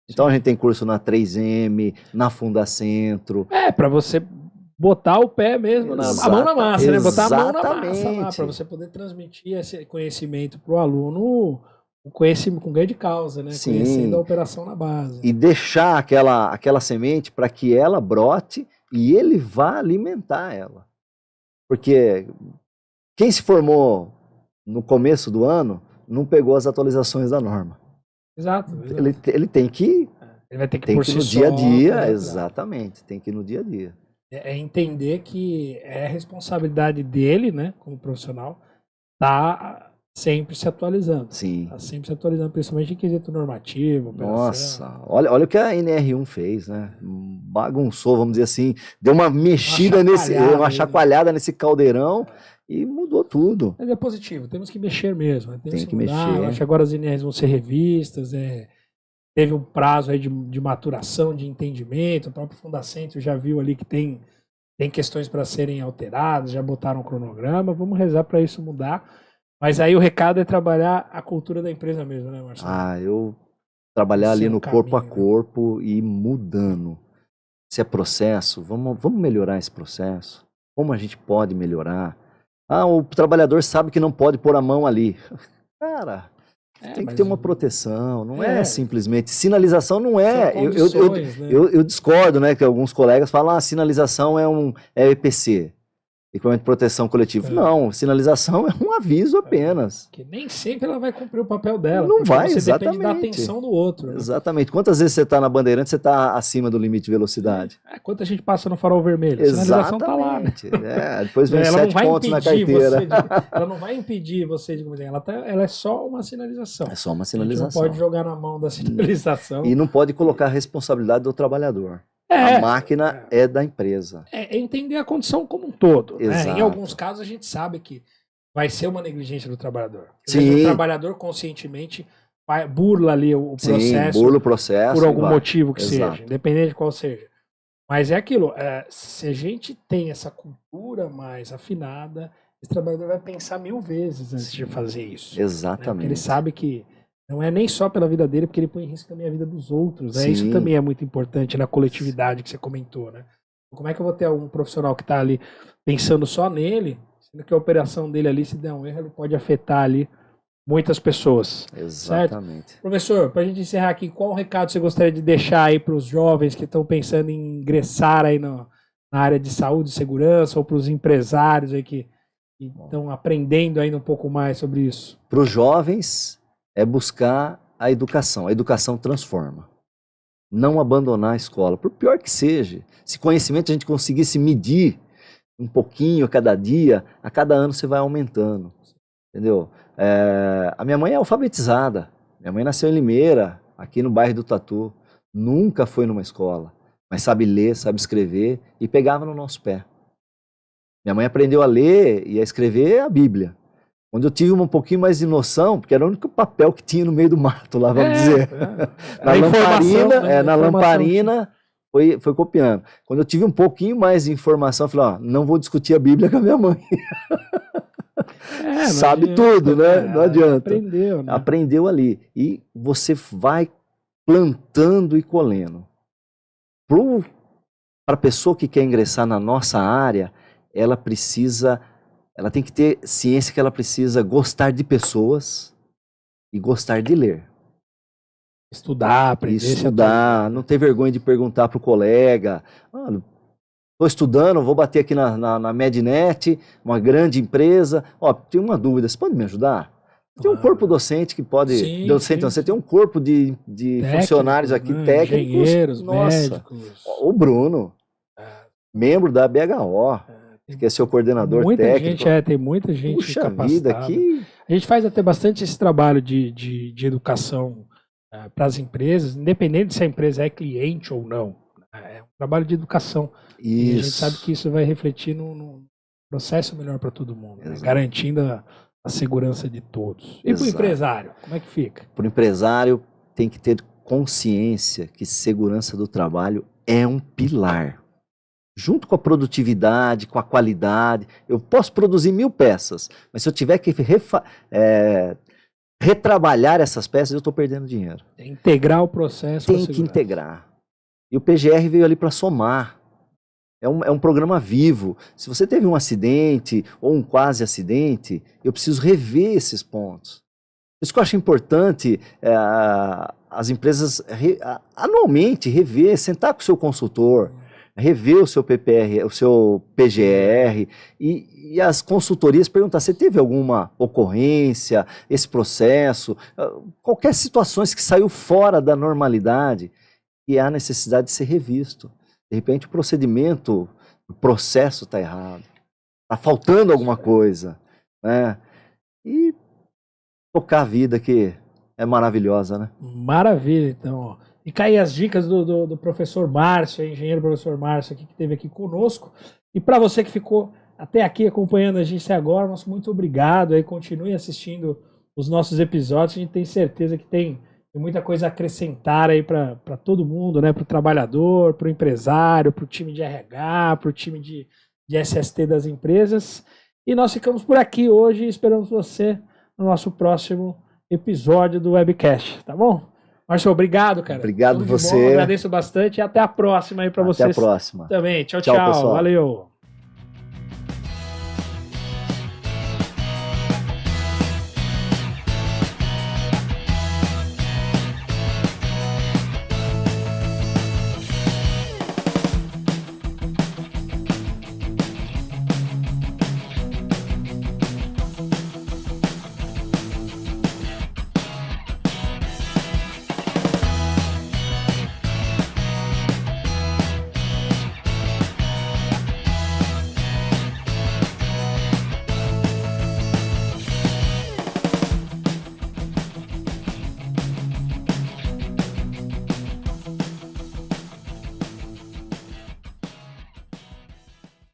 Então, a gente tem curso na 3M, na Fundacentro. Para você botar o pé mesmo, a mão na massa, né? Botar a mão na massa lá, para você poder transmitir esse conhecimento para o aluno, com ganho de causa, né? Sim. Conhecendo a operação na base. E deixar aquela semente para que ela brote e ele vá alimentar ela. Porque quem se formou no começo do ano não pegou as atualizações da norma. Exato. Ele tem que... Ele vai ter que tem por que ir si no só, dia a dia, né? exatamente. Tem que ir no dia a dia. É entender que é responsabilidade dele, né, como profissional, tá sempre se atualizando. Sim. Tá sempre se atualizando, principalmente em quesito normativo, operação. Nossa, olha o que a NR1 fez, né? Bagunçou, vamos dizer assim, deu uma mexida uma chacoalhada nesse caldeirão e mudou tudo. Mas é positivo, temos que mexer mesmo. Né? Tem que mudar. mexer. Acho que agora as NRs vão ser revistas, teve um prazo aí de maturação, de entendimento, o próprio Fundacentro já viu ali que tem questões para serem alteradas, já botaram um cronograma, vamos rezar para isso mudar. Mas aí o recado é trabalhar a cultura da empresa mesmo, né, Marcelo? Eu trabalhar ali no corpo a corpo e mudando. Se é processo, vamos melhorar esse processo. Como a gente pode melhorar? O trabalhador sabe que não pode pôr a mão ali. Cara, tem que ter uma proteção, não é simplesmente. Sinalização não é. Eu discordo, né? Que alguns colegas falam, sinalização é EPC. Equipamento de proteção coletivo. Não, sinalização é um aviso apenas. Que nem sempre ela vai cumprir o papel dela. Não vai, você exatamente. Depende da atenção do outro. Né? Exatamente. Quantas vezes você está na bandeirante, você está acima do limite de velocidade? Quanta gente passa no farol vermelho? A sinalização está lá. Né? Depois vem 7 pontos na carteira. Ela não vai impedir você de cometer. Ela é só uma sinalização. É só uma sinalização. A gente não pode jogar na mão da sinalização. E não pode colocar a responsabilidade do trabalhador. A máquina é da empresa. É entender a condição como um todo. Exato. Né? Em alguns casos a gente sabe que vai ser uma negligência do trabalhador. Sim. O trabalhador conscientemente burla ali o processo. Sim, burla o processo. Por algum motivo que Exato. seja, independente de qual seja. Mas é aquilo, se a gente tem essa cultura mais afinada, esse trabalhador vai pensar 1000 vezes antes de fazer isso. Exatamente. Né? Porque ele sabe que não é nem só pela vida dele, porque ele põe em risco também a vida dos outros. Né? Isso também é muito importante na coletividade que você comentou. Né? Como é que eu vou ter algum profissional que está ali pensando só nele, sendo que a operação dele ali, se der um erro, ele pode afetar ali muitas pessoas. Exatamente. Certo? Professor, para a gente encerrar aqui, qual o recado você gostaria de deixar aí para os jovens que estão pensando em ingressar aí na área de saúde e segurança, ou para os empresários aí que estão aprendendo ainda um pouco mais sobre isso? Para os jovens, é buscar a educação. A educação transforma. Não abandonar a escola, por pior que seja. Se conhecimento a gente conseguisse medir um pouquinho a cada dia, a cada ano você vai aumentando. Entendeu? A minha mãe é alfabetizada. Minha mãe nasceu em Limeira, aqui no bairro do Tatu. Nunca foi numa escola, mas sabe ler, sabe escrever e pegava no nosso pé. Minha mãe aprendeu a ler e a escrever a Bíblia. Quando eu tive um pouquinho mais de noção, porque era o único papel que tinha no meio do mato lá, vamos dizer. Na lamparina, foi copiando. Quando eu tive um pouquinho mais de informação, eu falei, não vou discutir a Bíblia com a minha mãe. Sabe tudo, né? Não adianta. Aprendeu, né? Aprendeu ali. E você vai plantando e colhendo. Para a pessoa que quer ingressar na nossa área, ela tem que ter ciência que ela precisa gostar de pessoas e gostar de ler. Estudar, aprender. Estudar, não ter vergonha de perguntar para o colega. Estou estudando, vou bater aqui na Mednet, uma grande empresa. Tenho uma dúvida, você pode me ajudar? Tem um corpo docente que pode... Você tem um corpo de funcionários aqui, técnicos. Engenheiros, médicos. O Bruno, membro da BHO. que é seu coordenador muita técnico. Gente, tem muita gente Puxa capacitada. vida, que... A gente faz até bastante esse trabalho de educação para as empresas, independente se a empresa é cliente ou não. É um trabalho de educação. Isso. E a gente sabe que isso vai refletir no processo melhor para todo mundo, né? Garantindo a segurança de todos. E para o empresário, como é que fica? Para o empresário, tem que ter consciência que segurança do trabalho é um pilar. Junto com a produtividade, com a qualidade. Eu posso produzir 1000 peças, mas se eu tiver que retrabalhar essas peças, eu estou perdendo dinheiro. Integrar o processo. Tem que integrar. E o PGR veio ali para somar. É um programa vivo. Se você teve um acidente ou um quase acidente, eu preciso rever esses pontos. Por isso que eu acho importante as empresas anualmente rever, sentar com o seu consultor, rever o seu PPR, o seu PGR e as consultorias perguntar: você teve alguma ocorrência, esse processo, qualquer situação que saiu fora da normalidade e há necessidade de ser revisto. De repente o procedimento, o processo está errado, está faltando alguma coisa, né? E tocar a vida, que é maravilhosa, né? Maravilha, então. E cá aí as dicas do professor Márcio, engenheiro professor Márcio, aqui, que esteve aqui conosco. E para você que ficou até aqui acompanhando a gente agora, nosso muito obrigado. Aí, continue assistindo os nossos episódios. A gente tem certeza que tem muita coisa a acrescentar aí para todo mundo, né? Para o trabalhador, para o empresário, para o time de RH, para o time de SST das empresas. E nós ficamos por aqui hoje e esperamos você no nosso próximo episódio do Webcast, tá bom? Márcio, obrigado, cara. Obrigado você. Bom, agradeço bastante e até a próxima aí para vocês. Até a próxima. Também. Tchau, tchau, pessoal. Valeu.